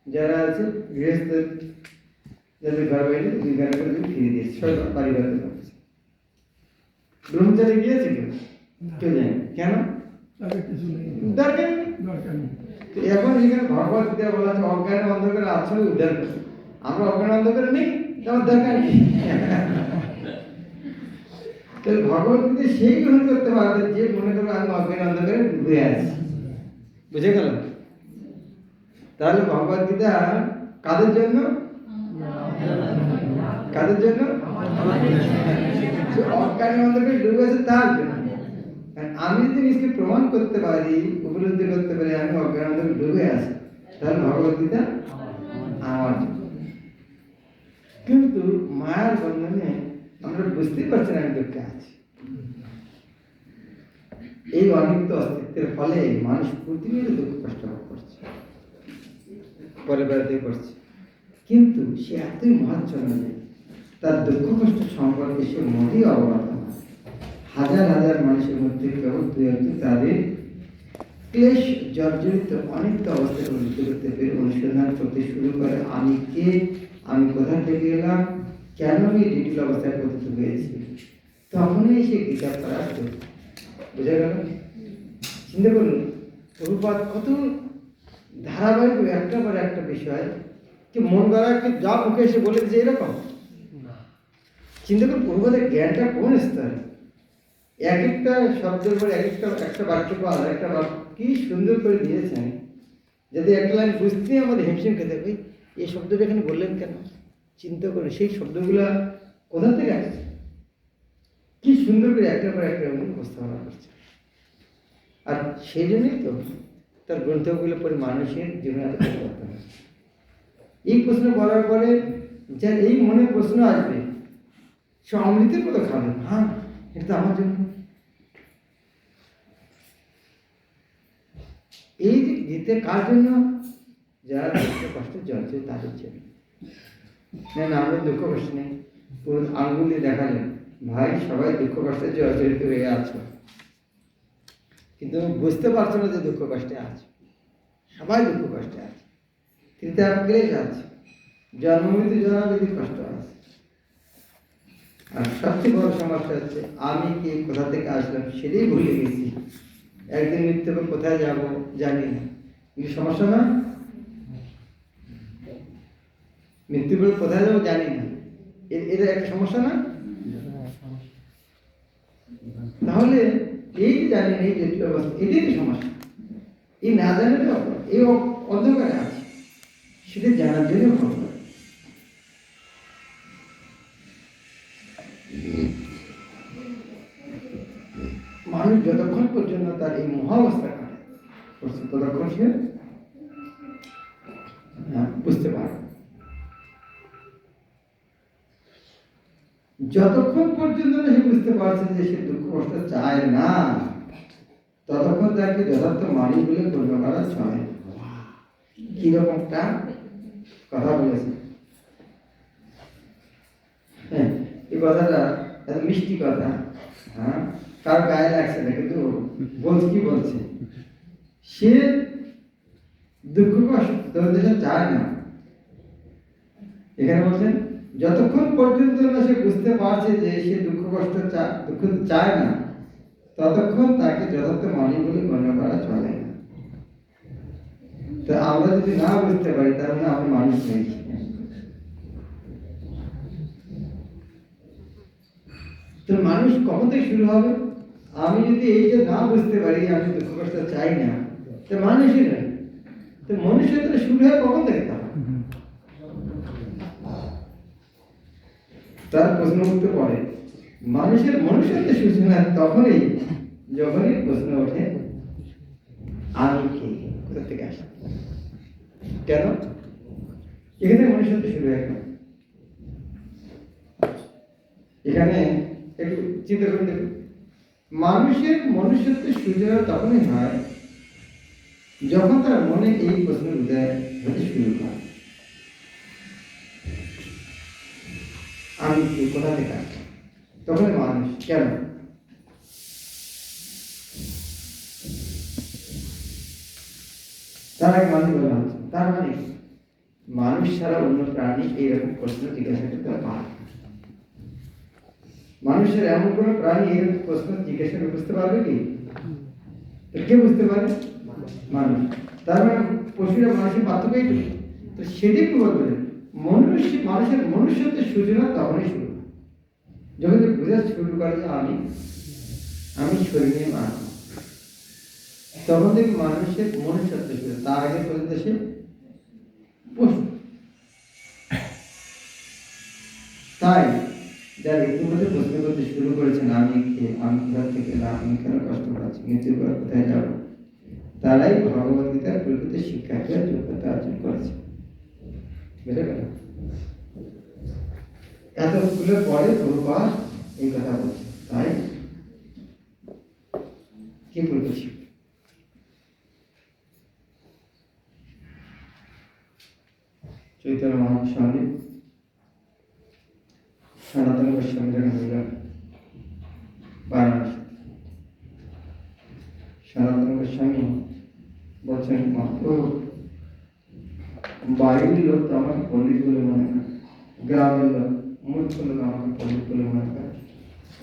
যারা আছে গৃহস্থ যাদের ঘর বাইরে 2 কাঠা করে ফিরে দিয়েছে, সবাই বাড়ি বাড়িতে পারছে। ব্রহ্মচারী গিয়েছে কেউ জানে কেন? দরকার নেই। তো এখন এখানে ভগবদ্গীতা বলা আছে অজ্ঞান অন্ধকারে আচ্ছন্ন উদ্ধার করছে। আমরা অজ্ঞান অন্ধকারে নেই, আমার দরকার নেই। তাহলে ভগবদ্গীতা সেই গ্রহণ করতে পারবে যে মনে করবে আমি অজ্ঞান অন্ধকারে ডুবে আছি। বুঝে গেল? তাহলে ভগবদ্গীতা কাদের জন্য? কাদের জন্য? অজ্ঞান অন্ধকারে ডুবে আছে তার জন্য। আমি যদি নিজকে প্রমাণ করতে পারি, উপলব্ধি করতে পারি আমি অজ্ঞান অন্ধকারে ডুবে আছি, তাহলে ভগবদ্গীতা আমার জন্য। কিন্তু মায়ার বন্ধনে আমরা বুঝতে পারছি না আমি দুঃখে আছি। এই অনিত্য অস্তিত্বের ফলে মানুষ প্রতিনিয়ত দুঃখ কষ্ট ভোগ করছে, পরিবারতে করছে, কিন্তু সে এতই মহাচ্ছন্ন যে তার দুঃখ কষ্ট সম্পর্কে সে মোটেই অবগত নয়। হাজার হাজার মানুষের মধ্যে কেবল 2-1 তাদের ক্লেশ জর্জরিত অনিত্য অবস্থায় উন্নীত করতে পেরে অনুসন্ধান করতে শুরু করে আমি কে, আমি কোথা থেকে এলাম, কেন আমি ডিটেল অবস্থায় পতিত হয়েছি, তখনই সে গীতা পড়া শুরু। বুঝা গেল? চিন্তা করুন প্রভুপাদ কত ধারাবাহিক একটা পর একটা বিষয় কি মন গড়া কি যা মুখে এসে বলে যে এরকম চিন্তা করে প্রভুদের জ্ঞানটা কোন স্তরে, এক একটা শব্দের পরে এক একটা বাক্য পাওয়া একটা বাক্য কি সুন্দর করে দিয়েছেন, যদি একটা লাইন বুঝতেই আমাদের হিমশিম খেতে হবে এই শব্দটা এখানে বললেন কেন, চিন্তা করে সেই শব্দগুলা কোথা থেকে আসছে, কি সুন্দর করে একটার পর একটা উনি উপস্থাপনা করছে। আর সেই জন্যই তো তার গ্রন্থগুলো পরে মানুষের জীবনে এত পরিবর্তন হয়। এই প্রশ্ন বলার পরে যার এই মনে প্রশ্ন আসবে সে অমৃতের মতো খাবে, হ্যাঁ এটা তো আমার জন্য। এই যে দিতে কার জন্য, যারা দুঃখ কষ্ট চলছে তাদের জন্য। না না আমাদের দুঃখ কষ্ট নেই, পুরো আঙ্গুল দিয়ে দেখালেন ভাই সবাই দুঃখ কষ্টে জর্জরিত হয়ে আছো, কিন্তু বুঝতে পারছো না যে দুঃখ কষ্টে আছে, সবাই দুঃখ কষ্টে আছে, কিন্তু ক্লেশ আছে, জন্মমৃত্যু জন্মাবধি কষ্ট আছে। আর সবচেয়ে বড় সমস্যা হচ্ছে আমি কি কোথা থেকে আসলাম সেটাই ভুলে গেছি, একদিন মৃত্যু হবে কোথায় যাব জানি না, কিন্তু সমস্যা না, মৃত্যু হবে কোথায় যাবো জানি না, এটা একটা সমস্যা না। তাহলে এই যে জানি না এই জটিল অবস্থা এটাই তো সমস্যা, এই না জানার এই অন্ধকারে আছে সেটা জানার জন্য ভগবান। মানুষ যতক্ষণ পর্যন্ত তার এই মহাবস্থা কাটে ততক্ষণ সে বুঝতে পারে, যতক্ষণ পর্যন্ত সে বুঝতে পারছে যে সে দুঃখ কষ্ট চায় না ততক্ষণ তাকে যথার্থ মানি বলে গণ্য করা চলে। কিরকমটা কথা বলেছে, হ্যাঁ এই কথাটা এত মিষ্টি কথা, হ্যাঁ কার গায়ে লাগছে না, কিন্তু বলছে কি বলছে, সে দুঃখ কষ্ট দরিদ্র চায় না, এখানে বলছেন যতক্ষণ পর্যন্ত না সে বুঝতে পারছে যে সে দুঃখ চায় না ততক্ষণ তাকে যথার্থ মানি বলে গণ্য করা চলে না। তো আমরা যদি না বুঝতে পারি তার মানে আমরা মানুষ নেই। তো মানুষ কখন থেকে শুরু হবে, আমি যদি এই যে না বুঝতে পারি আমি দুঃখ কষ্ট চাই না, তো মানুষই নয়, তো মনুষ্যত্ব শুরু হয় কখন থেকে, তার প্রশ্ন উঠতে পড়ে মানুষের মনুষ্যত্ব সূচনা তখনই যখনই প্রশ্ন ওঠে আমি কে, কোথা থেকে আসি, কেন, এখানে মনুষ্যত্ব শুরু হয়। এখানে একটু চিন্তা করে দেখুন, মানুষের মনুষ্যত্বের সূচনা তখনই হয় যখন তার মনে এই প্রশ্ন উদয় হতে শুরু করে আমি কি, কোথা থেকে আসি, তখন মানুষ কেন। তার এক মানুষ বলা হচ্ছে, তার মানে মানুষ ছাড়া অন্য প্রাণী এইরকম প্রশ্ন জিজ্ঞাসা করতে পারে, মানুষের এমন কোন প্রাণী এরকম প্রশ্ন জিজ্ঞাসা করে বুঝতে পারবে কি, কে বুঝতে পারে, মানুষ। তার মানে পশুরা মানুষের পার্থক্য এইটুকু, তো সেটাই কি বলবেন মানুষের মনুষ্যত্বের সূচনা তখনই শুরু যখন বোঝা শুরু করে যে আমি শরীর নিয়ে মানুষ, তখন থেকে মানুষের মনুষ্যত্ব শুরু, তার আগে পর্যন্ত সে পশু। তাই যারা ইতিমধ্যে প্রশ্ন করতে শুরু করেছেন আমি কে, আমি কোথা থেকে, আমি কেন কষ্ট পাচ্ছি, মৃত্যুর পর কোথায় যাব, তারাই ভগবদ্গীতার প্রকৃত শিক্ষাকে যোগ্যতা অর্জন করেছে। বুঝে গেল, এতগুলো পরে প্রভুপাদ এই কথা বলছে, তাই কি বলছি চৈতন্য মহাস্বামী সনাতন গোস্বামী যখন হইল বারাণসী, সনাতন গোস্বামী বলছেন মহাপ্রভু বাড়ির লোক তো আমাকে পণ্ডিত বলে মনে করে, গ্রামের লোক মূর্খ লোক আমাকে পণ্ডিত বলে মনে করে,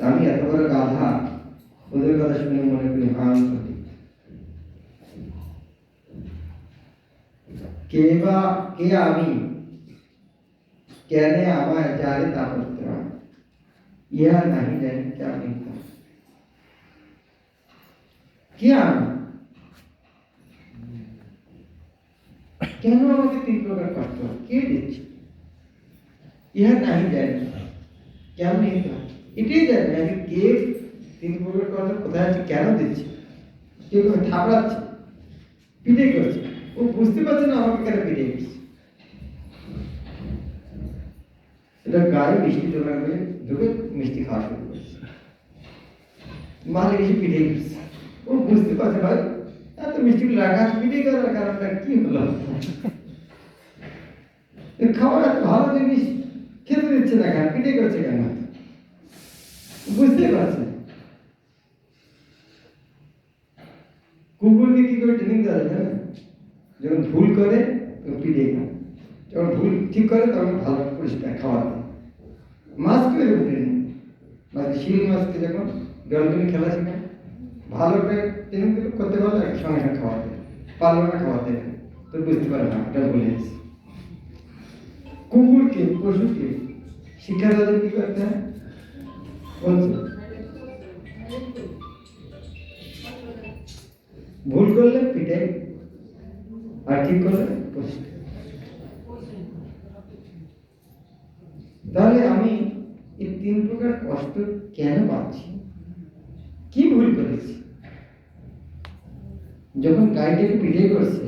আমি এত বড় গাধা ওদের কথা শুনে মনে করি আমি সঠিক। কে আমি কেন আমায় জারে তাপত্র ইহা নাহি জানি কেমন কে আমি কেন আমাকে তিন প্রকার কষ্ট কে দিচ্ছে ইহা নাহি জানি কেমন এটাই জানি আমি কে তিন প্রকার কষ্ট কোথায় আছে কেন দিচ্ছে কেউ ঠাকরাচ্ছে পিঠে করছে ও বুঝতে পারছে না আমাকে কেন পিঠে করছে এটা গায়ে মিষ্টি জোগাড় করে ঢুকে মিষ্টি খাওয়া শুরু করছে মালে এসে পিঠে করছে ও বুঝতে পারছে ভাই এত মিষ্টিগুলো রাখা পিঠে করার কারণটা কি হলো খাবার এত ভালো জিনিস খেতে দিচ্ছে না কেন পিঠে করছে কেন বুঝতে পারছে কুকুরকে কি করে ট্রেনিং দেওয়া যায় না যখন ভুল করে তখন পিঠে খায় যখন ভুল ঠিক করে তখন ভালো পরিষ্কার খাওয়া দেয় মাছকে এরকম ট্রেনিং মানে শিল মাছকে যখন ডলফিন খেলা শেখায় ভালো করে ট্রেনিং দিলে করতে পারলে সঙ্গে সঙ্গে খাওয়া দেয় পারলো না খাওয়া দেয় তো বুঝতে পারে না এটা বলে দিচ্ছি কুকুরকে পশুকে শিক্ষা দেওয়া কি করতে হয় বলছে ভুল করলে পিটাই আর ঠিক করলে পরিষ্কার তাহলে আমি এই তিন প্রকার কষ্ট কেন পাচ্ছি কি ভুল করেছি যখন গাইডেকে পিঠে করছে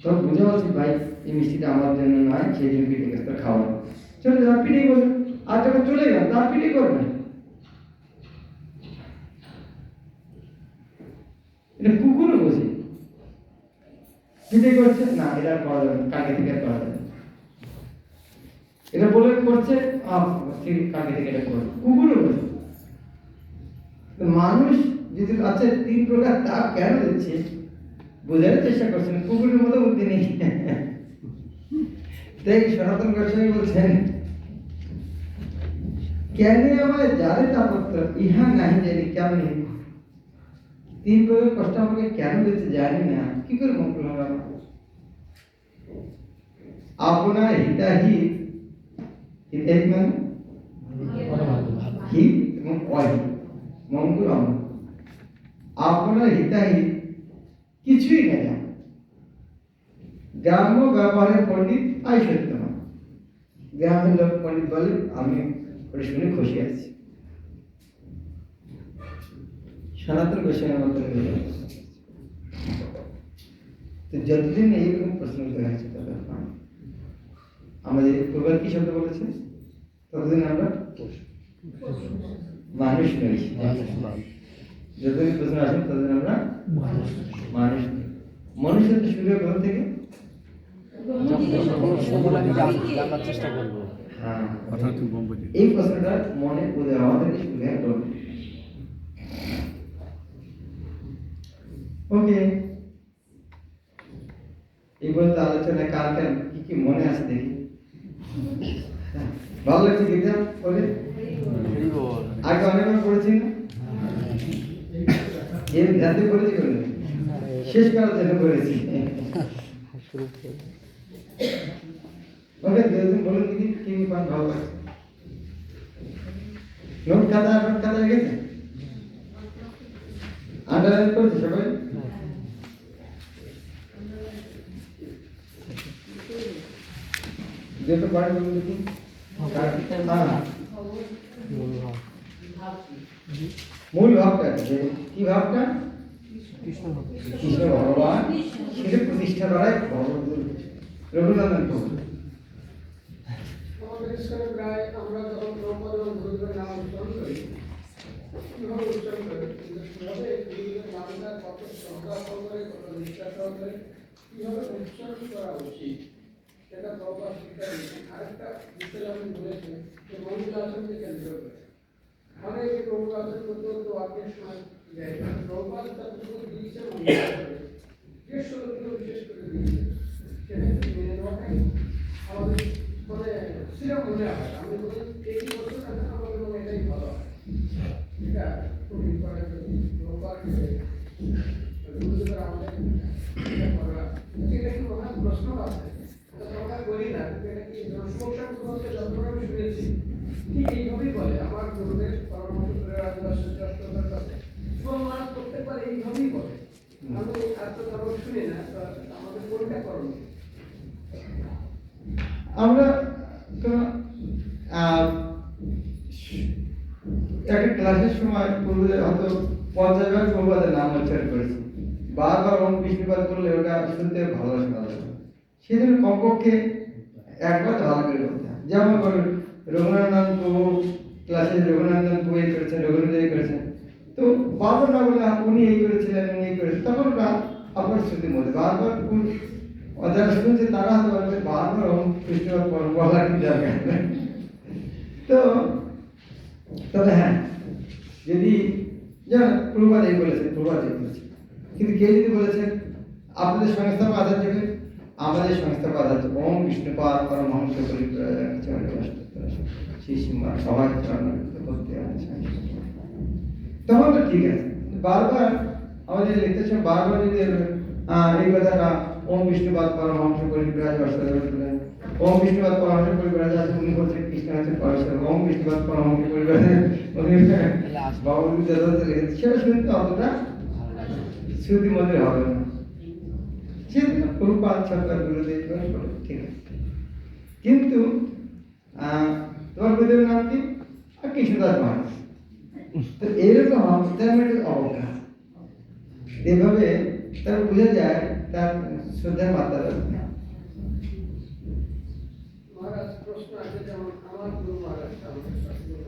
তখন বুঝা উচিত ভাই এই মিষ্টিটা আমার জন্য নয় সেই জন্য পিঠে করতে খাওয়া চলে যাও পিঠে করবে আর যখন চলে গেল তার পিঠে করবে এটা কুকুরও বোঝে পিঠে করছে না এটা করা যাবে কাকে থেকে করা যাবে এটা বলে করছে ঠিক কাকে থেকে এটা করবে কুকুরও বোঝে মানুষ যদি আছে তিন প্রকার তাপ কেন দিচ্ছে বোঝার চেষ্টা করছেন কুকুরের মতো বুদ্ধি নেই তাই সনাতন গোস্বামী বলছেন কেন আমায় যারে তাপত্র ইহা নাহি জানি কেমন তিন প্রকার কষ্ট আমাকে কেন দিচ্ছে জানি না কি করে মঙ্গল হবে আমার আপনার হিতাহিত হিতাহিত মানে হিত এবং অহিত মঙ্গল আমার আপনার হিতাহিত কিছুই না জানো গ্রাম্য ব্যবহারের পণ্ডিত আই সত্য না গ্রামের লোক পণ্ডিত বলে আমি ওটা শুনে খুশি আছি সনাতন গোস্বামীর মতন তো যতদিন এইরকম প্রশ্ন আছে ততক্ষণ আমাদের পূর্বের কি শব্দ বলেছে ততদিন আমরা মানুষ নই যতদিন প্রশ্ন আসেন ততদিন আমরা মানুষ মানুষের শুরু ঘর থেকে জানার চেষ্টা করবো হ্যাঁ অর্থাৎ বোম্বাই এই প্রশ্নটা মনে করে আমাদেরকে শুনে করবে ওকে এই বলতে আলোচনা কার কেন কি কি মনে আছে দেখি ভালো লাগছে গীতা বলে আগে অনেকবার পড়েছি না এর ধ্যানে পড়েছি করে শেষ করার জন্য পড়েছি ওকে দুদিন বলুন দেখি কি পান ভালো লাগছে নোট খাতা গেছে আন্ডারলাইন করেছে সবাই যেটা পারেন বলুন দেখি মূল ভাবটা কি ভাবটা কৃষ্ণ ভগবান সেটা প্রতিষ্ঠা করায় রঘুনন্দন ঠাকুর আমাদের ইসলামে প্রায় আমরা যখন প্রভুপাদ এবং গুরুদেবের নাম উচ্চারণ করি কিভাবে উচ্চারণ করি কিভাবে গুরুদেবের নামটা কত শ্রদ্ধা সহকারে কত নিষ্ঠা সহকারে কিভাবে উচ্চারণ করা উচিত সেটা প্রভুপাদ শিক্ষা দিয়েছেন আরেকটা বিষয় আমি বলেছি যে মঙ্গল আচরণকে কেন্দ্র করে মানে এই প্রভু আচরণ করতে করতে বাক্যের সময় প্রভুপাদ তার পুরো দিয়েছে মঙ্গল আচরণ যে শ্লোকগুলো বিশেষ করে দিয়েছে সেটা মেনে নেওয়াটাই আমাদের মানে সেটা মনে হয় আমি বলি এই বছর আমার মনে এটাই ভালো হয় এটা খুব ইম্পর্টেন্ট প্রভুপাদ গুরুদেবের আমাদের এটা করা এটা প্রশ্ন আছে এটা আমরা বলি না এটা কি সংসার তোমাকে যতটা আমি শুনেছি ঠিক এইভাবেই বলে আমার গুরুদেব পরামর্শ করে রাজদাসের কাছে এবং মানুষ করতে পারে এইভাবেই বলে আমি এত ধর্ম শুনি না তো আমাদের কোনটা করণীয় আমরা তো একটা ক্লাসের সময় পূর্বে হয়তো 50 বার প্রবাদের নাম উচ্চারণ করেছি, বারবার ওম বিষ্ণুপাদ করলে ওটা শুনতে ভালো শোনা যাবে, সেজন্য কমপক্ষে একবার ভালো করে করতে হয়। যেমন করুন রঘুনাথ প্রভু ক্লাসে রঘুনাথ প্রভু এই করেছেন, রঘুনাথ এই করেছেন, তো বারবার না বলে উনি এই করেছিলেন উনি এই করেছেন, তখন ওটা আপনার শ্রুতির মধ্যে বারবার যারা শুনছে তারা হয়তো বলবে বারবার ওম বিষ্ণুপাদ বলার কি দরকার। তো তবে হ্যাঁ, যদি যেমন প্রভুপাদ এই বলেছেন, প্রভুপাদ এই বলেছেন, কিন্তু কেউ যদি বলেছেন আপনাদের সংস্থাপক আচার্য দেবে, আমাদের সংস্থাপক আচার্য ওম বিষ্ণুপাদ পরমহংস সেই সীমা সবাই করতে তখন তো ঠিক আছে। বারবার আমাদের লিখতে সময় বারবার যদি এই কথাটা ওম বিষ্ণুপাদ পরমহংস পরিব্রাজ অষ্টদশ ওম বিষ্ণুপাদ পরমহংস পরিব্রাজ আছে উনি বলছেন কৃষ্ণ আছে পরমেশ্বর, ওম বিষ্ণুপাদ পরমহংস পরিব্রাজ উনি বাবুল যথাযথ লিখেছে, সেটা শুনতে অতটা শ্রুতি মধ্যে হবে না। সেজন্য প্রভুপাদ সরকার গুরুদেব ঠিক আছে, কিন্তু তোমার গুরুদেবের নাম কি? কৃষ্ণদাস মহারাজ। তো এইরকম অবজ্ঞা, এভাবে তার বোঝা যায় তার শ্রদ্ধার মাত্রা। মহারাজ প্রশ্ন আছে যেমন আমার গুরু মহারাজ আমাদের শাস্ত্রীয়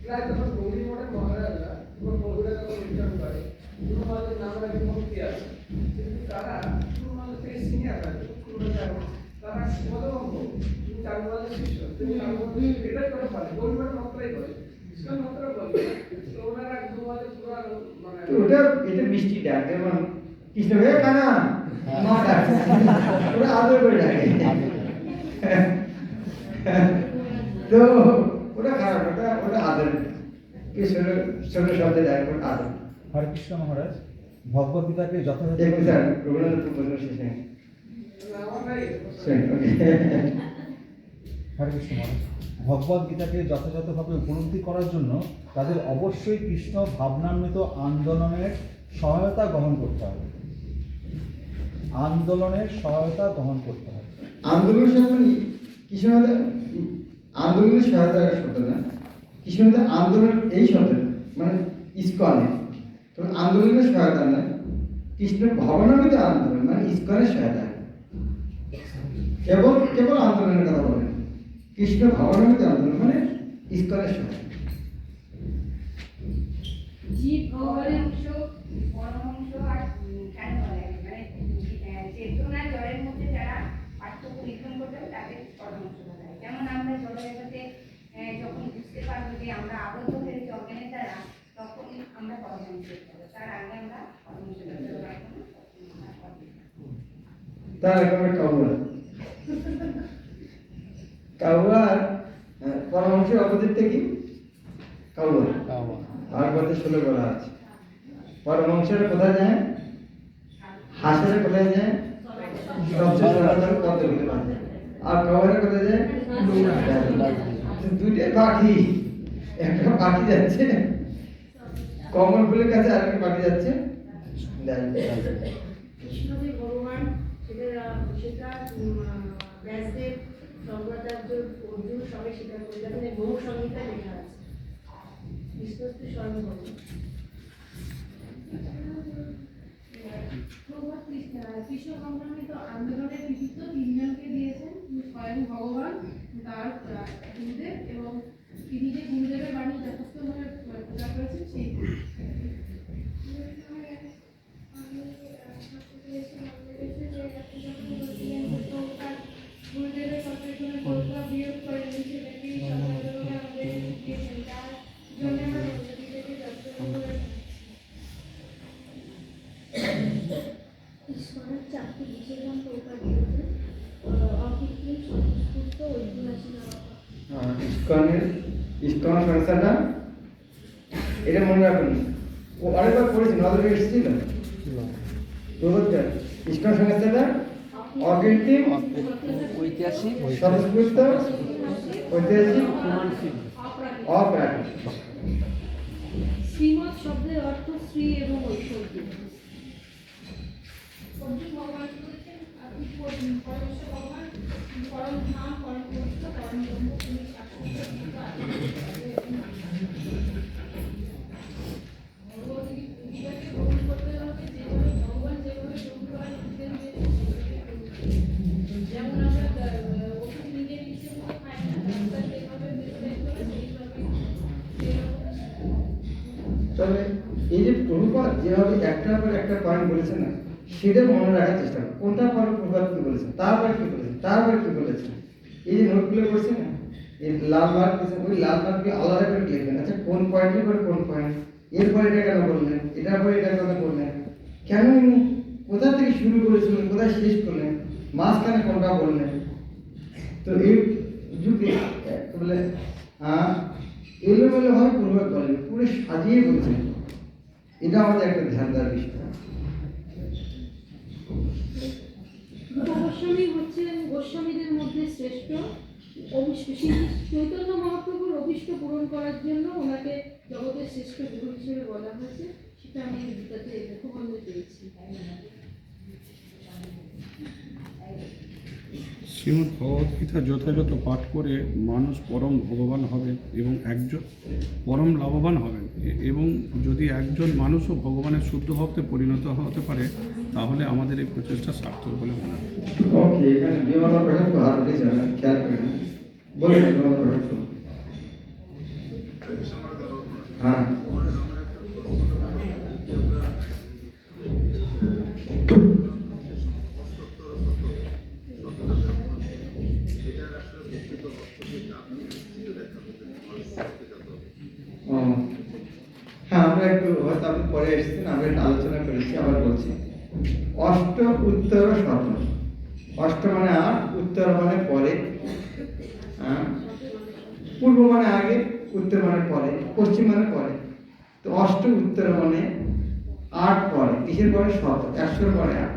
প্রায় যখন গৌরী মঠের মহারাজরা এবং বহুরা যখন উচ্চারণ করে গুরু মহারাজের নাম রাখি ভক্তি আছে, কিন্তু তারা গুরু মহারাজ থেকে সিনিয়র আছে, তারা মদভঙ্গ চার মহারাজের শিষ্য, তিনি এটাই করে পারে গৌরী মঠের মাত্রাই করে ইসলাম মাত্রা বলে, তো ওনারা গুরু মহারাজের পুরা মানে ওটা এটা মিষ্টি ডাক, যেমন কৃষ্ণ ভাই কানা মা ডাক, ওরা আদর করে ডাকে। তো ওটা খারাপ, ওটা ওটা আদর, ছোট শব্দে ডাকে ওটা আদর। হরে কৃষ্ণ মহারাজ, ভগবদ গীতাকে যথাযথ রবীন্দ্রনাথ প্রশ্ন শেষে আমার নাই হরে কৃষ্ণ মহারাজ, ভগবদ গীতাকে যথাযথভাবে উপলব্ধি করার জন্য তাদের অবশ্যই কৃষ্ণ ভাবনান্বিত আন্দোলনের সহায়তা গ্রহণ করতে হবে। আন্দোলনের সহায়তা গ্রহণ করতে হবে। আন্দোলনের সাথে কৃষ্ণনাথ আন্দোলনের সহায়তা শব্দ না, কৃষ্ণনাথ আন্দোলন এই শব্দ মানে ইস্কনে, তো আন্দোলনের সহায়তা নয়, কৃষ্ণ ভাবনামিত আন্দোলন মানে ইস্কনের সহায়তা। কেবল কেবল আন্দোলনের কথা বলেন, কৃষ্ণ ভাবনামিত আন্দোলন মানে ইস্কনের সহায়তা। জীব ভগবানের অংশ পরমাংশ আর কেন বলে মানে চেতনা জলের মধ্যে যারা পার্থক্য নির্ধারণ করতে হবে তাদের পরমাংশ বলা হয়। যেমন আমরা জলজগতে যখন বুঝতে পারবো যে আমরা আবদ্ধ হয়েছি অজ্ঞানের দ্বারা, তখন আমরা পরমাংশ, তার আগে আমরা পরমাংশ তার একেবারে কাউয়ার পরমাংশের অপোজিটটা কি? কাউয়া। আর কথা শুনে বলা আছে পরমাংশের কোথায় যায়? হাঁসের কোথায় যায়? আর কাউয়ারের কোথায় যায়? দুইটাই পাখি, একটা পাখি যাচ্ছে কমল ফুলের কাছে, আর একটা পাখি যাচ্ছে কৃষ্ণদেব ভগবান সেটা ব্যাসদেব শঙ্করাচার্য অর্জুন সবাই স্বীকার করে, যেখানে বহু সংহিতায় লেখা আছে বিশ্বস্ত স্বয়ং ভগবান। কৃষ্ণ সংক্রামিত আন্দোলনের কৃতিত্ব তিনজনকে দিয়েছেন, স্বয়ং ভগবান, তার গুরুদেব এবং তিনি যে গুরুদেবের বাণী যথেষ্টভাবে প্রচার করেছেন সেই গুরুদেবের কথা শুনে বলতে বিয়োগ করে সেটাকে আমাদের দিয়েছেন, তার জন্য আমরা ঈশ্বরের চারটি বিশেষ নাম প্রকার দিয়েছেন, অকৃত্রিম সংস্কৃত ঐতিহাসিক। ইস্কন সংস্থাটা এটা মনে রাখুন, ও অনেকবার পড়েছি, নজরে এসেছিল ইস্কন সংস্থাটা অকৃত্রিম, ঐতিহাসিক স্বতঃস্ফূর্ত, ঐতিহাসিক, অপ্রাকৃতিক। শ্রীমৎ শব্দের অর্থ শ্রী এবং ঐশ্বর্য। অর্জুন ভগবান বলেছেন আপনি পরমেশ্বর ভগবান পরম ধাম পরম পবিত্র পরম ব্রহ্ম তিনি ভগবদ্গীতাকে গ্রহণ করতে হবে যেভাবে ভগবান যেভাবে গ্রহণ করার নির্দেশ দিয়েছেন, যেমন আমরা ওষুধ নিজে নিজে খাই না, ডাক্তার যেভাবে প্রেসক্রাইব করে সেইভাবে তবে এই যে প্রভুপাদ যেভাবে একটার পর একটা পয়েন্ট বলেছেন না, সেটা মনে রাখার চেষ্টা করুন। কোনটা পর প্রভুপাদ কি বলেছেন, তারপর কি বলেছেন, তারপর কি বলেছেন। এই যে নোটগুলো করছেন না, এই লাল মার্ক দিয়েছেন, ওই লাল মার্ককে আলাদা করে লিখবেন। আচ্ছা কোন পয়েন্টের পর কোন পয়েন্ট, এরপর এটা কেন বললেন, এটার পর এটা কেন বললেন, কেন ইনি কোথা থেকে শুরু করেছিলেন, কোথায় শেষ করলেন, মাঝখানে কোনটা বললেন। তো এই যুগে বলে এলোমেলো ভাবে প্রভুপাদ বলেন, পুরো সাজিয়ে বলছেন। এটা আমাদের একটা ধ্যান দেওয়ার বিষয়। গোস্বামী হচ্ছেন গোস্বামীদের মধ্যে শ্রেষ্ঠ। চৈতন্য মহাপ্রভুর অভীষ্ট পূরণ করার জন্য ওনাকে জগতের শ্রেষ্ঠ গুরু হিসেবে বলা হয়েছে, সেটা আমি গীতাতে লেখবন্ধে পেয়েছি। শ্রীমদ্ ভগবদ্গীতা যথাযথ পাঠ করে মানুষ পরম ভগবান হবে এবং একজন পরম লাভবান হবেন। এবং যদি একজন মানুষও ভগবানের শুদ্ধ ভক্তে পরিণত হতে পারে, তাহলে আমাদের এই প্রচেষ্টা সার্থক বলে মনে হয়। ওকে, এখানে বিমানা প্রশ্ন তো হাত দিয়েছে না, খেয়াল করেন। বলুন বিমানা প্রশ্ন। হ্যাঁ, ও হ্যাঁ, আমরা একটু হয়তো আপনি পরে এসেছেন, আমরা একটু আলোচনা করেছি, আবার বলছি। অষ্ট উত্তর শত, অষ্ট মানে 8, উত্তর মানে পরে, পূর্ব মানে আগে, উত্তর মানে পরে, পশ্চিম মানে পরে। তো অষ্ট উত্তর মানে 8 পরে, কিসের পরে? শত, 100 পরে 8।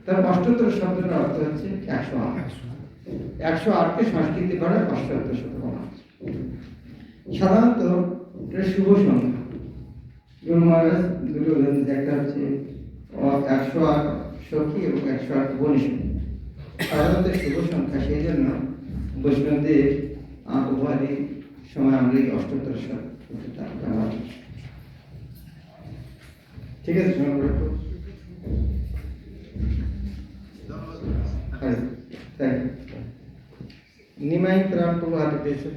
তার অষ্টোত্তর শব্দের অর্থ হচ্ছে 108। 108কে সংস্কৃতি করে অষ্টোত্তর শত বলা হয়। সাধারণত এটা শুভ সংখ্যা। গুরু মহারাজ দুটো উদাহরণ, একটা হচ্ছে 108 সখী এবং 108 বনিষ্ঠ। সাধারণত শুভ সংখ্যা, সেই জন্য বৈষ্ণবদের উপাধি সময় আমরা এই অষ্টোত্তর শতটা ব্যবহার করি। ঠিক আছে, শোনা নিমাই প্রাণ প্রভু হাতে পেয়েছে।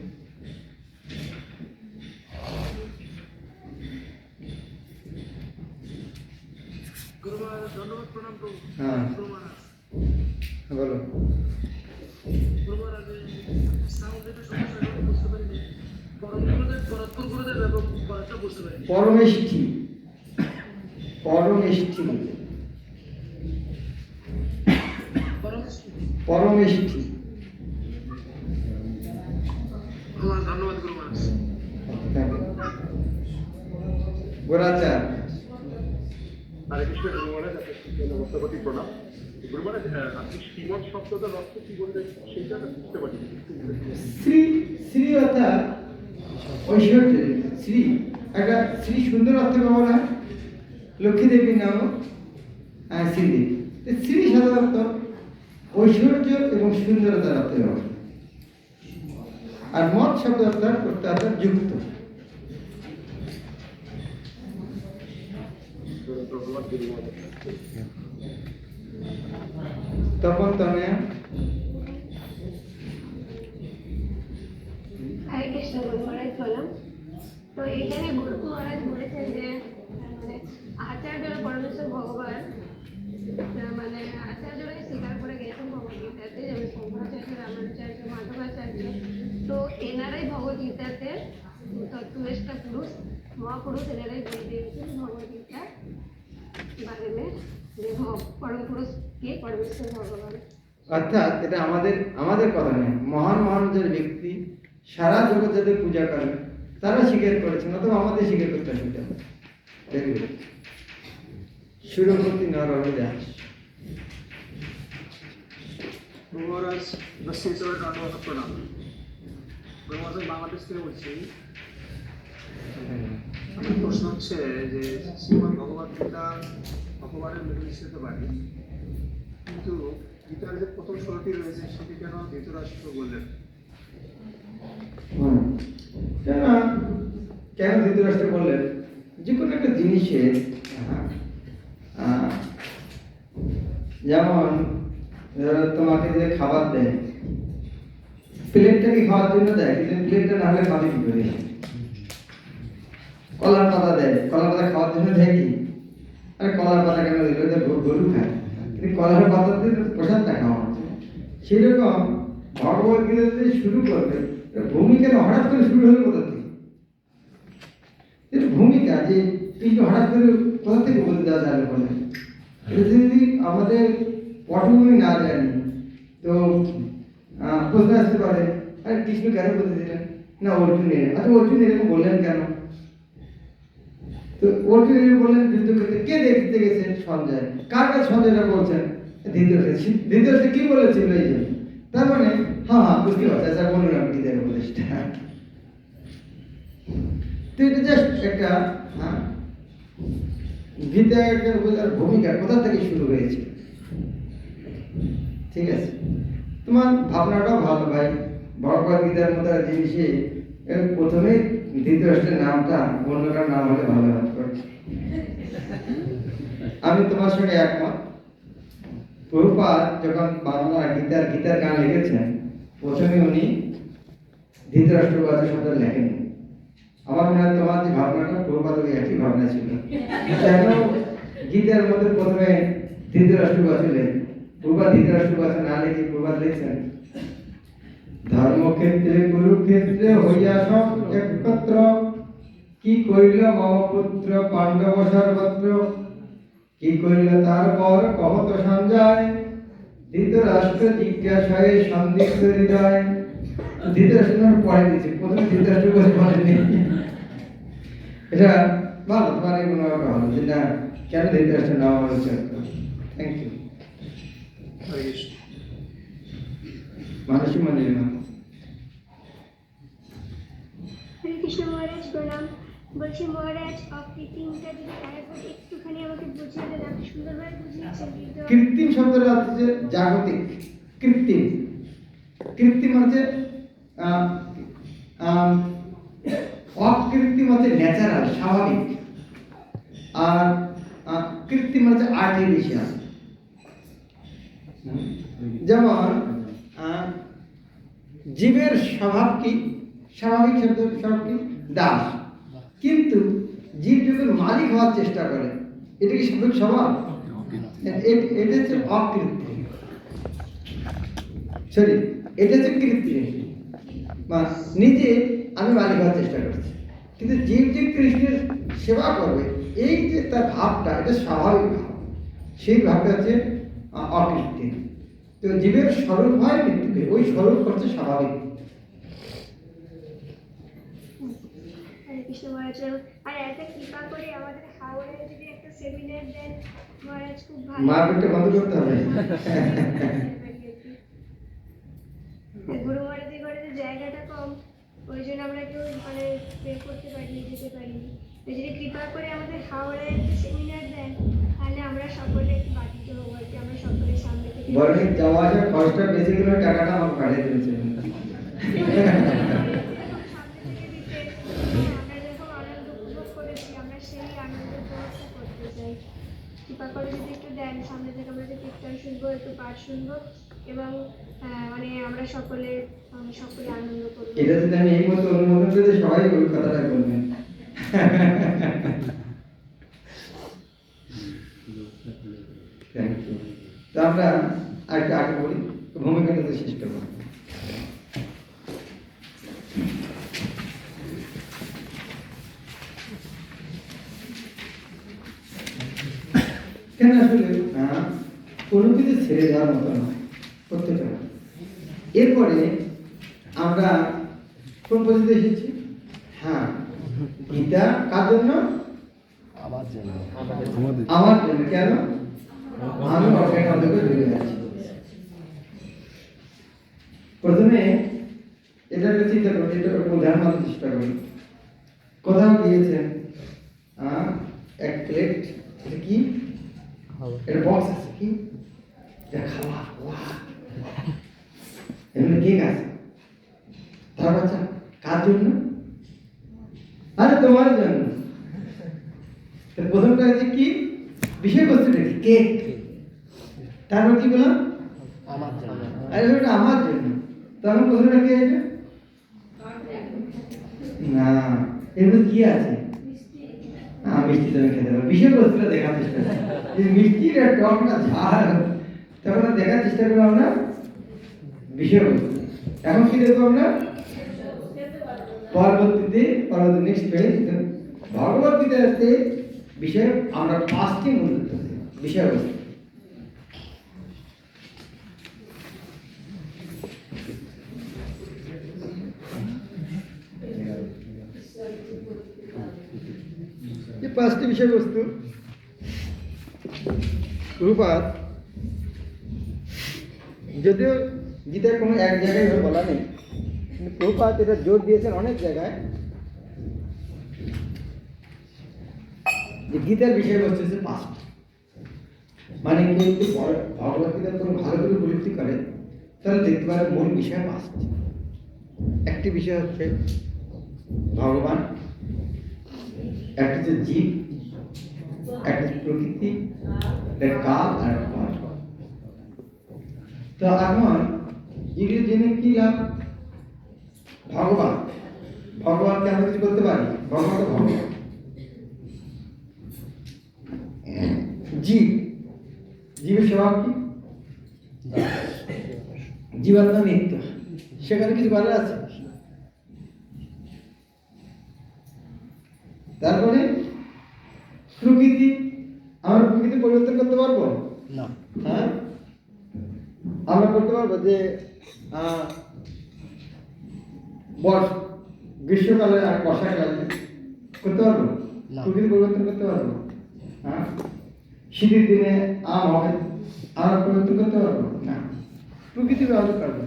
হ্যাঁ, বলো। পরমেষ্ঠি, পরমেষ্ঠি, পরমেষ্ঠি। ধন্যবাদ গুরু মহারাজ। গোরাচার। হরে কৃষ্ণ গুরু মহারাজ, আপনার নমস্কার প্রণাম। গুরু মহারাজ, আপনি শ্রীমৎ শব্দটার অর্থ কি বললেন সেটা বুঝতে পারি। শ্রী, শ্রী অর্থাৎ ঐশ্বর্য। শ্রী, একটা শ্রী সুন্দর অর্থে ব্যবহার হয়। লক্ষ্মী দেবীর নাম শ্রীদেবী। শ্রী সাধারণত ঐশ্বর্য এবং সুন্দরতার অর্থে ব্যবহার। আর মত শব্দ অর্থাৎ অর্থাৎ যুক্ত। তখন তনে হরে কৃষ্ণ গুরু মহারাজ বললাম। তো এখানে গুরু মহারাজ বলেছেন যে মানে আচার্য পরমেশ্বর ভগবান, মানে আচার্যরাই স্বীকার করে গেছেন ভগবদ্গীতাতে, যেমন শঙ্করাচার্য, রামানুজাচার্য, মাধবাচার্য। তো এনারাই ভগবদ্গীতাতে তত্ত্ববেষ্টা পুরুষ, মহাপুরুষ, এনারাই বলে দিয়েছেন ভগবদ্গীতার বারে যে পরম পুরুষ কে, পরমেশ্বর ভগবান। অর্থাৎ এটা আমাদের কথা নয়, মহান মহান যে ব্যক্তি সারা জগৎ যাদের পূজা করেন তারা স্বীকার করেছেন, অথবা আমাদের স্বীকার করতে অসুবিধা। সুরপতি নরহরি দাস। মহারাজ দশিশ্বরের দণ্ডবত প্রণাম। মহারাজ বাংলাদেশ থেকে বলছি। আমার প্রশ্ন হচ্ছে যে শ্রীমদ্ ভগবত গীতা ভগবানের নির্দেশিত বাণী, কিন্তু গীতার যে প্রথম 16টি রয়েছে সেটি কেন ধৃতরাষ্ট্র বললেন? কেন ধৃতরাষ্ট্র বললেন? যে কোনো একটা জিনিসের যেমন ধরো তোমাকে যে খাবার দেয়, প্লেটটাকে খাওয়ার জন্য দেয়, কিন্তু প্লেটটা না হলে খাবে কি করে? কলার পাতা দেয়, কলার পাতা খাওয়ার জন্য দেয় কি? আরে কলার পাতা কেন দিল? ওটা গরু খায়, কিন্তু কলার পাতা দিয়ে প্রসাদটা খাওয়া হচ্ছে। সেরকম ভগবত গীতা যদি শুরু করবে, ভূমিকা হঠাৎ করে শুরু হলো কোথা থেকে? এটা ভূমিকা যে কৃষ্ণ হঠাৎ করে কোথা থেকে বলতে দেওয়া যাবে বলে, এটা যদি আমাদের পটভূমি না জানি তো প্রশ্ন আসতে পারে, আরে কৃষ্ণ কেন বলতে দিলেন না অর্জুন? আচ্ছা অর্জুন এরকম বললেন কেন? তো অর্জুন এরকম বললেন যুদ্ধ করতে, কে দেখতে গেছেন? সঞ্জয়। কার কাছে সঞ্জয়টা বলছেন? ধৃতরাষ্ট্র কি বলেছিল এই জন্য? তার মানে হ্যাঁ বুঝতে পারছি, আচ্ছা বলুন আপনি গীতার উপদেশটা। তো এটা জাস্ট একটা গীতা একটা ভূমিকা কোথা থেকে শুরু হয়েছে, ঠিক আছে? তোমার ভাবনাটাও ভালো ভাই। ভগবত গীতার মতো জিনিসে প্রথমে ধৃতরাষ্ট্রের নামটা অন্য কারো নাম হলে ভালো হয়। আমি তোমার সঙ্গে একমত। প্রভুপাদ যখন বাংলা গীতার গান লিখেছেন, প্রথমে উনি ধৃতরাষ্ট্রবাদের শব্দ লেখেননি। আমার মনে হয় তোমার যে ভাবনাটা প্রভুপাদের একই ভাবনা ছিল। কেন গীতার মধ্যে প্রথমে ধৃতরাষ্ট্রবাদ লেখেন? প্রভুপাদ ধৃতরাষ্ট্রবাদ না লিখে প্রভুপাদ লিখছেন, ধর্মক্ষেত্রে কুরুক্ষেত্রে হইয়া সব একত্র, কি করিল মম পুত্র পাণ্ডব সর্বত্র, কি করিল তারপর কহত সঞ্জয়, ধৃতরাষ্ট্র জিজ্ঞাসায় সন্দিগ্ধ হৃদয়। ধৃতরাষ্ট্র পরে দিচ্ছে, প্রথমে ধৃতরাষ্ট্র বলে বলেনি। এটা ভালো, তোমার এই মনে হয় ভালো যে না কেন ধৃতরাষ্ট্র নাম হচ্ছে। Thank you. মানুষই মনে না। হরে কৃষ্ণ মহারাজ প্রণাম। বলছি মহারাজ অকৃত্রিমটা যদি আরেকবার একটুখানি আমাকে বুঝিয়ে দেন, আপনি সুন্দরভাবে বুঝিয়েছেন কিন্তু কৃত্রিম শব্দের অর্থ হচ্ছে জাগতিক। কৃত্রিম কৃত্রিম হচ্ছে অকৃত্রিম হচ্ছে ন্যাচারাল স্বাভাবিক, আর কৃত্রিম হচ্ছে আর্টিফিশিয়াল। যেমন জীবের স্বভাব কি? স্বাভাবিক শব্দের স্বভাব কি? দাস। কিন্তু জীব যখন মালিক হওয়ার চেষ্টা করে, এটা কি স্বাভাবিক স্বভাব? এটা হচ্ছে অকৃত্রিম। সরি, এটা হচ্ছে কৃত্রিম। নিজে আমি মালিক হওয়ার চেষ্টা করছি, কিন্তু জীব যে কৃষ্ণের সেবা করবে, এই যে তার ভাবটা, এটা স্বাভাবিক ভাব। সেই ভাবটা হচ্ছে অকৃত্রিম। তো জীবের স্বরূপ হয় মৃত্যুকে, ওই স্বরূপ হচ্ছে স্বাভাবিক। হরে কৃষ্ণ মহারাজ। আর একটা কৃপা করে আমাদের হাওড়ায় যদি একটা সেমিনার দেন মহারাজ, খুব ভালো। মারপিটটা বন্ধ করতে হবে। গুরু মহারাজের ঘরে যে জায়গাটা কম, ওই জন্য আমরা কেউ মানে পে করতে পারিনি, যেতে পারিনি। যদি কৃপা করে আমাদের হাওড়ায় একটা সেমিনার দেন, তাহলে আমরা সকলে একটু বাধিত হবো আর কি। আমরা সকলের সামনে থেকে বরং যাওয়া আসা খরচটা বেশি করে টাকাটা আমাকে পাঠিয়ে দিয়েছে। আমরা যখন আনন্দ উপভোগ করেছি, আমরা সেই আনন্দ উপভোগটা করতে চাই। কৃপা করে যদি একটু দেন, সামনে থেকে আমরা যে কীর্তন শুনবো, একটু পাঠ শুনবো, এবং মানে আমরা সকলে আনন্দ করবো। এটা যদি আমি এই মতো অনুমোদন করে সবাই ওই কথাটা বলবেন। Thank you. তো আমরা আরেকটু আগে বলি, ভূমিকাটা তো শেষ করবো। কেন আসলে কোনো কিছু ছেড়ে যাওয়ার মতো নয়, করতে পারে। এরপরে আমরা কোন পদ্ধতি এসেছি? হ্যাঁ, গীতা কার জন্য? আমার জন্য। কেন? আমি অজ্ঞান অন্ধকারে ডুবে আছি। উদাহরণ দেওয়ার চেষ্টা করি। কোথাও গিয়েছেন, এক প্লেট কি এটা বক্স আছে, কি এটা খাওয়া এমনি কেক আছে, তার বাচ্চা কার জন্য? আরে তোমার জন্য। প্রথমটা হচ্ছে কি বিষয়বস্তুটা কি? কেক। তারপর কি বললাম? আরে ওটা আমার জন্য। তখন প্রথমটা কি আছে? না, এর মধ্যে কি আছে? মিষ্টি তুমি খেতে পারো। বিষয়বস্তুটা দেখার চেষ্টা করি, মিষ্টিটা টক না ঝাল, তখন দেখার চেষ্টা করবো আমরা বিষয়বস্তু। এখন কি দেখবো আমরা? পরবর্তী নেক্সট পেজ ভগবত গীতাতে বিষয় আমরা 5টি মূল বিষয়বস্তু। এই 5টি বিষয়বস্তু রূপাত, যদিও গীতার কোনো এক জায়গায় বলা নেই, কিন্তু প্রভুপাদ এটা জোর দিয়েছেন অনেক জায়গায় যে গীতার বিষয়বস্তু হচ্ছে 5টি। মানে কেউ যদি ভগবত গীতার কোনো ভালো করে উপলব্ধি করে তাহলে দেখতে পারে মূল বিষয় 5টি। একটি বিষয় হচ্ছে ভগবান, একটা হচ্ছে জীব, একটা হচ্ছে প্রকৃতি, একটা কাল আর কর্ম। তো এখন এগুলো জেনে কি লাভ? ভগবানকে আমরা কিছু করতে পারি? ভগবান তো ভগবান। জীবের স্বভাব কি? জীবাত্মা নিত্য, সেখানে কিছু করার আছে? তারপরে প্রকৃতি, আমরা প্রকৃতি পরিবর্তন করতে পারবো না। হ্যাঁ, আমরা করতে পারবো যে গ্রীষ্মকালে আর বর্ষাকালে করতে পারবো? প্রকৃতি পরিবর্তন করতে পারবো? হ্যাঁ, শীতের দিনে আম হবে, আমরা পরিবর্তন করতে পারবো না। প্রকৃতি ব্যবহার করবো।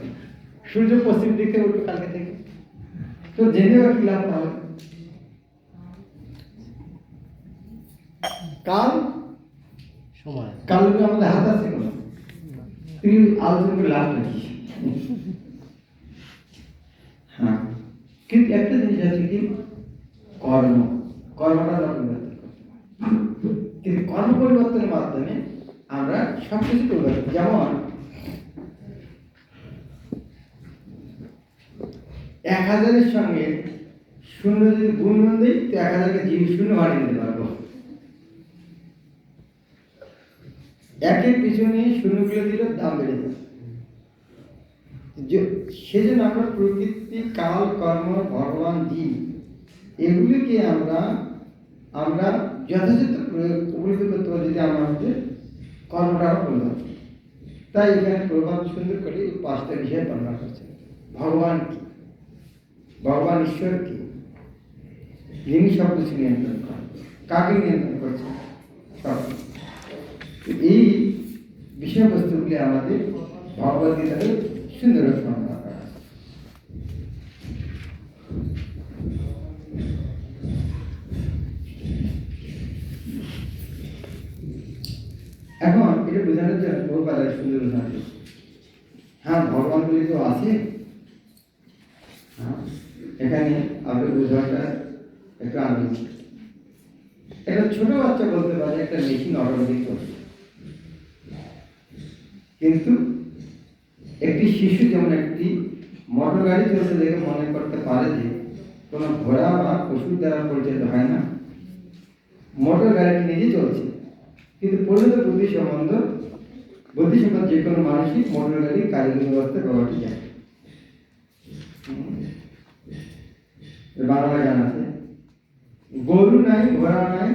সূর্য পশ্চিম দিক থেকে উঠবে কালকে থেকে, তো জেনে কি লাভ হবে? কাল আমাদের হাত আছে কোনো, তুমি আলোচনা করে লাভ নাকি? হ্যাঁ, কিন্তু একটা জিনিস আছে কি কর্মটা আমরা পরিবর্তন করতে পারি। কিন্তু কর্ম পরিবর্তনের মাধ্যমে আমরা সবকিছু পরিবর্তন, যেমন 1000-এর সঙ্গে 0 যদি গুণ দিই তো 1000-কে 0 বানিয়ে দিতে পারবো। একের পিছনে 0 দিলে দাম বেড়ে যাবে। সেজন্য আমরা প্রকৃতি, কাল, কর্ম, ভগবান, জীব এগুলিকে আমরা যথাযথ উপলব্ধি করতে পারি যদি আমাদের কর্মটা করতে হবে। তাই এখানে প্রভাব সুন্দর করে এই 5টা বিষয় বর্ণনা করছে। ভগবান কি? ভগবান ঈশ্বর কি? যিনি সব কিছু নিয়ন্ত্রণ করেন, কাকে নিয়ন্ত্রণ করছেন? সব। এই বিষয়বস্তুগুলি আমাদের ভগবত গীতাতে সুন্দর বর্ণনা করা আছে। এখন এটা বোঝানোর জন্য বহুবার সুন্দর উদাহরণ। হ্যাঁ, ভগবান বলে তো আছে। এখানে আপনি উদাহরণটা একটু আনবেন। একটা ছোট বাচ্চা বলতে পারে একটা মেশিন অটোমেটিক চলছে, কিন্তু একটি শিশু যেমন একটি মোটর গাড়ি চলতে দেখে মনে করতে পারে যে কোনো ঘোড়া বা পশুর দ্বারা পরিচালিত হয় না, মোটর গাড়িটি নিজে চলছে। কিন্তু পরিণত বুদ্ধিসম্পন্ন যে কোনো মানুষই মোটর গাড়ি কারিগরি ব্যবস্থায় ব্যবহারটি জানে। বাংলা গান আছে, গরু নাই ঘোড়া নাই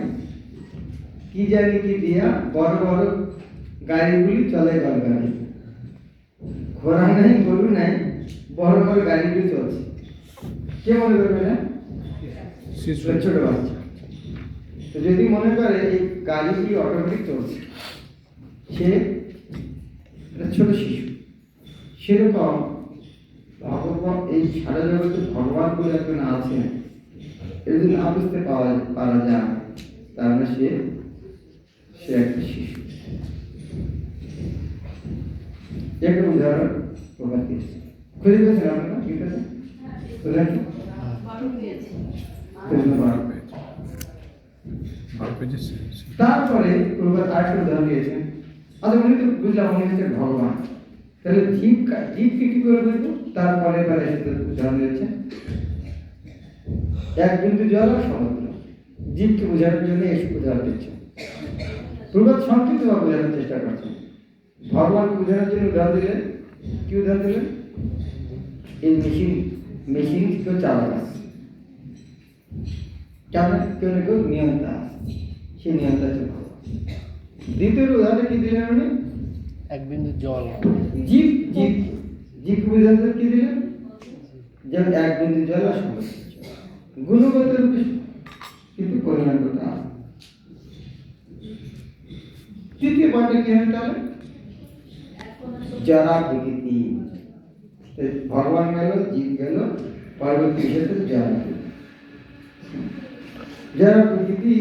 কি জানি কি দিয়া বড় বড় গাড়িগুলি চলে গলগাড়ি। ঘোড়া নাই, গরু নাই, বড় বড় গাড়িগুলি চলছে। কে মনে করবে না? ছোট বাচ্চা। তো যদি মনে করে এই গাড়িগুলি অটোমেটিক চলছে, সে ছোট শিশু। সেরকম ভগবান এই সারা জগতে ভগবান বলে একজন আছেন, এটা যদি না বুঝতে পারা যায়, তাহলে সে একটা শিশু। একটা উদাহরণ প্রকাশ দিয়েছে, খুঁজে পেয়েছেন আপনারা? ঠিক আছে, তারপরে প্রভুপাদ আরেকটা উদাহরণ দিয়েছেন। আচ্ছা, উনি তো বুঝলাম উনি হচ্ছেন ভগবান, তাহলে জীবকে কি করে বুঝবো? তারপরে উদাহরণ দিয়েছে এক বিন্দু জল আর সমুদ্র। জীবকে বোঝানোর জন্য এসব উদাহরণ দিচ্ছে। প্রভুপাদ সংক্ষিপ্তভাবে বোঝানোর চেষ্টা করছেন। ভগবানকে বোঝানোর জন্য উদাহরণ দিলেন, কি উদাহরণ দিলেন? এই মেশিন কেউ চালানো আছে, কেউ না কেউ নিয়ন্ত্রণ আছে, সেই নিয়ন্ত্রণ আছে ভগবান। দ্বিতীয় উদাহরণে কি দিলেন উনি? এক বিন্দু জল। জীব বোঝাতে কি দিলেন? যেমন এক বিন্দু জল আর সমুদ্র, গুণগত রূপে কিন্তু পরিমাণগত আছে। তৃতীয় পয়েন্টে কি হয় তাহলে? যারা প্রকৃতি, ভগবান গেল, জীব গেল, পরবর্তী হিসেবে যারা প্রকৃতি,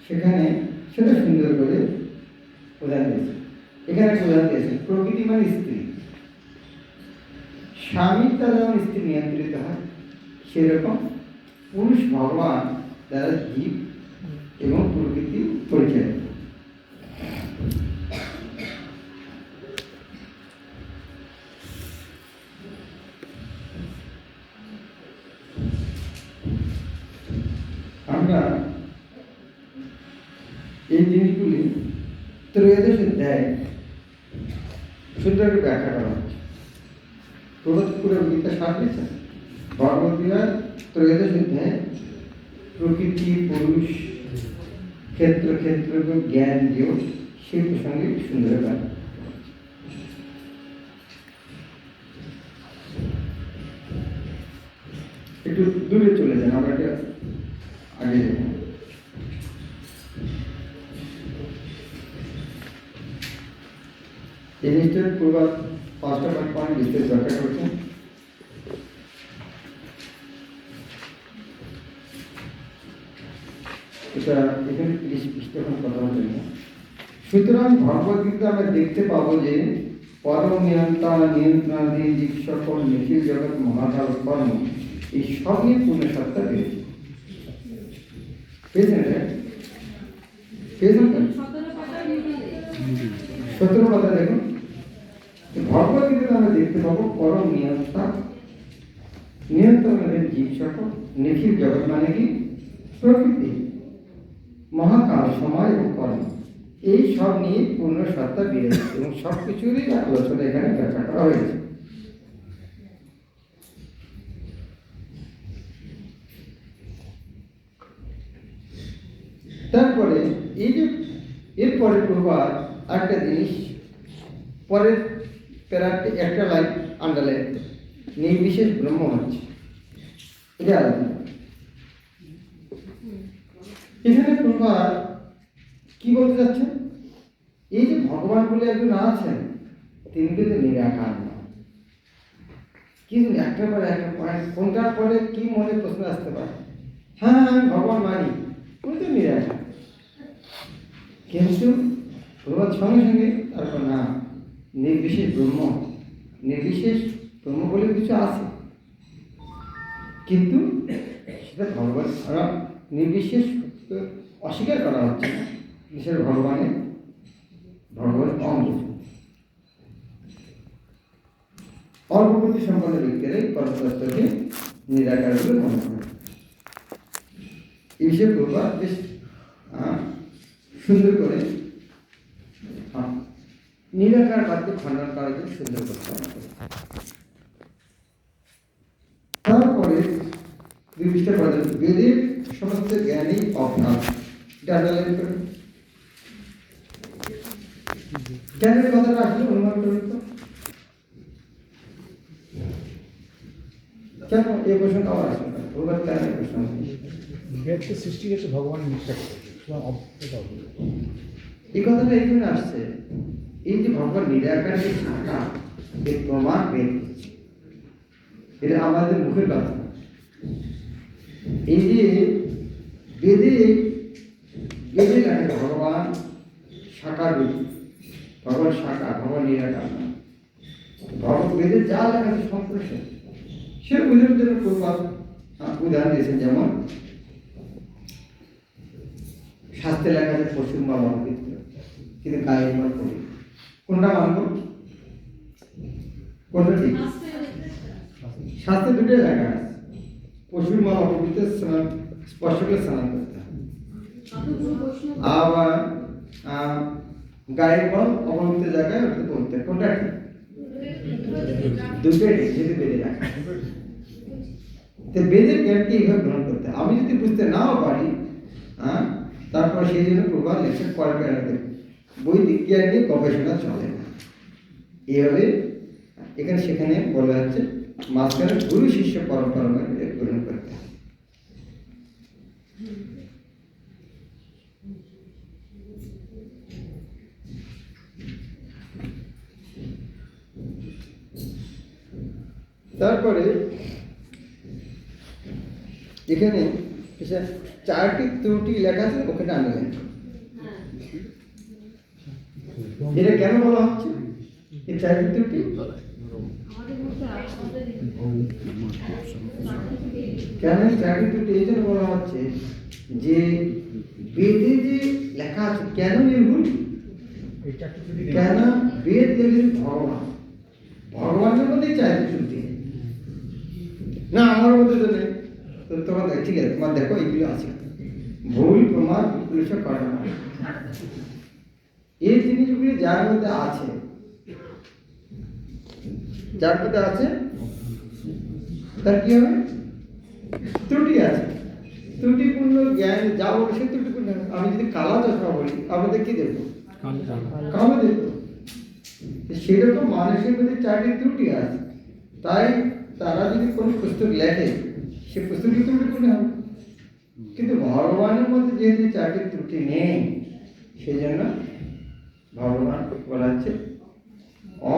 সেখানে সেটা সুন্দর করে উদাহরণ দিয়েছে। এখানে উদাহরণ দিয়েছে, প্রকৃতি মানে স্ত্রী। স্বামী তারা যেমন স্ত্রী নিয়ন্ত্রিত হয়, সেরকম পুরুষ ভগবান দ্বারা জীব এবং প্রকৃতি পরিচালিত। আমরা এই জিনিসগুলি ত্রয়োদশ অধ্যায় সুন্দর ব্যাখ্যা করা হচ্ছে। পুরো গীতা সার দিয়েছে ভগবদ্গীতা ত্রয়োদশ অধ্যায় প্রকৃতি, পুরুষ, ক্ষেত্র জ্ঞান যোগ, সেই প্রসঙ্গে সুন্দর ব্যাখ্যা। একটু দূরে চলে যান, আমরা এটা আগে যাব। এই জিনিসটার পুরো 5টা পয়েন্ট বিস্তারিত ব্যাখ্যা করছেন। এটা এখানে 30 পৃষ্ঠা কথা বলতে। সুতরাং ভগবদ্গীতা আমরা দেখতে পাবো যে পরম নিয়ন্ত্রণাধীন জীব সকল নিখিল জগৎ মহাকাল কর্ম, এই সবই পূর্ণ সত্তা পেয়েছে। পেয়েছেন 17 কথা দেখুন। ভগবদ্গীতা আমরা দেখতে পাবো পরম নিয়ন্ত্রণাধীন জীব সকল নিখিল জগৎ মানে কি? প্রকৃতি, মহাকাল, সময় এবং কর্ম, এই সব নিয়ে পূর্ণ সত্তা বিরাজ এবং সব কিছুরই আলোচনা এখানে ব্যাখ্যা করা হয়েছে। তারপরে এই যে এরপরে প্রভাব আরেকটা জিনিস, পরের প্যারাটি একটা লাইন আন্ডারলাইন, নির্বিশেষ ব্রহ্ম হচ্ছে এটা আলোচনা। এখানে প্রভাব কি বলতে যাচ্ছেন? এই যে ভগবান বলে একজন আছেন, তিনি কিন্তু নিরাকার নয়। কিন্তু একটার পরে একটা পয়েন্ট, কোনটার পরে কি মনে প্রশ্ন আসতে পারে? হ্যাঁ, আমি ভগবান মানি, উনি তো নিরাকার। কিন্তু প্রভাত সঙ্গে সঙ্গে তারপর না, নির্বিশেষ ব্রহ্ম বলে কিছু আছে, কিন্তু সেটা ভগবান নির্বিশেষ অস্বীকার করা হচ্ছে না। সেটা ভগবান অঙ্গ। অল্পবুদ্ধি সম্পন্ন ব্যক্তিরাই পরমতত্ত্বকে নিরাকার বলে মনে করে। এই বিষয়ে প্রভাব বেশ সুন্দর করে নিরাকার বাক্য খণ্ডন করার জন্য সুন্দর করতে হবে। তারপরে 2 পৃষ্ঠা পর্যন্ত বেদের সমস্ত জ্ঞানই অজ্ঞান, ডাটালাইন করে জ্ঞানের কথাটা আসলে অনুমান করুন তো, কেন এই প্রশ্ন আবার আসবে না? প্রভাব কেন এই প্রশ্ন? বেদকে সৃষ্টি করেছে ভগবান নিশ্চয়, এই কথাটা এই জন্য আসছে, এই যে ভগবান নিরাকার যে থাকা, এর প্রমাণ বেদ। এটা আমাদের মুখের কথা। এই যে বেদে বেদে লেখা ভগবান সাকার রূপ, ভগবান সাকার, ভগবান নিরাকার না। ভগবান বেদে যা লেখা আছে সম্পূর্ণ সে উদাহরণের জন্য প্রভুপাদ উদাহরণ দিয়েছেন। যেমন শাস্ত্রে লেখা আছে পশুর মা পবিত্র, কিন্তু গায়ের মা পবিত্র। কোনটা মানব? কোনটা ঠিক? শাস্ত্রে দুটোই লেখা আছে, পশুর মা অপবিত্র স্নান স্পর্শ করে স্নান করতে হবে, আবার গায়ের মল অপবিত্র জায়গায় ওটা বলতে। কোনটা ঠিক? দুটোই ঠিক, যেহেতু বেদে লেখা। তো বেদের জ্ঞানকে এইভাবে গ্রহণ করতে হবে। আমি যদি বুঝতে নাও পারি, তারপর সেই জন্য প্রভাব লেখা পরে বৈদিক জ্ঞান নিয়ে গবেষণা চলে না। এইভাবে এখানে সেখানে বলা যাচ্ছে মাঝখানে গুরু শিষ্য পরম্পরা গ্রহণ করতে হবে। তারপরে এখানে চারটি ত্রুটি লেখা আছে, ওখানে আনলেন। এটা কেন বলা হচ্ছে এই চারটি ত্রুটি? কেন চারটি ত্রুটি এই জন্য বলা হচ্ছে যে বেদে যে লেখা আছে কেন নির্ভুল, কেন বেদ লিখেছেন ভগবান, ভগবানের মধ্যেই চারটি ত্রুটি না, আমার মধ্যে তো নেই। তো তোমার ঠিক আছে, তোমার দেখো এইগুলো আছে, ভুল প্রমাণ বিপুলিশ করে না। এই জিনিসগুলি যার মধ্যে আছে, যার মধ্যে আছে তার কি হবে? ত্রুটি আছে। ত্রুটিপূর্ণ জ্ঞান যা বলে সে ত্রুটিপূর্ণ। আমি যদি কালা চশমা বলি, আমাদের কি দেখবো? কালো দেখবো। সেরকম মানুষের মধ্যে চারটি ত্রুটি আছে, তাই তারা যদি কোনো পুস্তক লেখে সে পুস্তকই ত্রুটিপূর্ণ হবে। কিন্তু ভগবানের মধ্যে যেহেতু চারটি ত্রুটি নেই, সেই জন্য ভগবান বলা হচ্ছে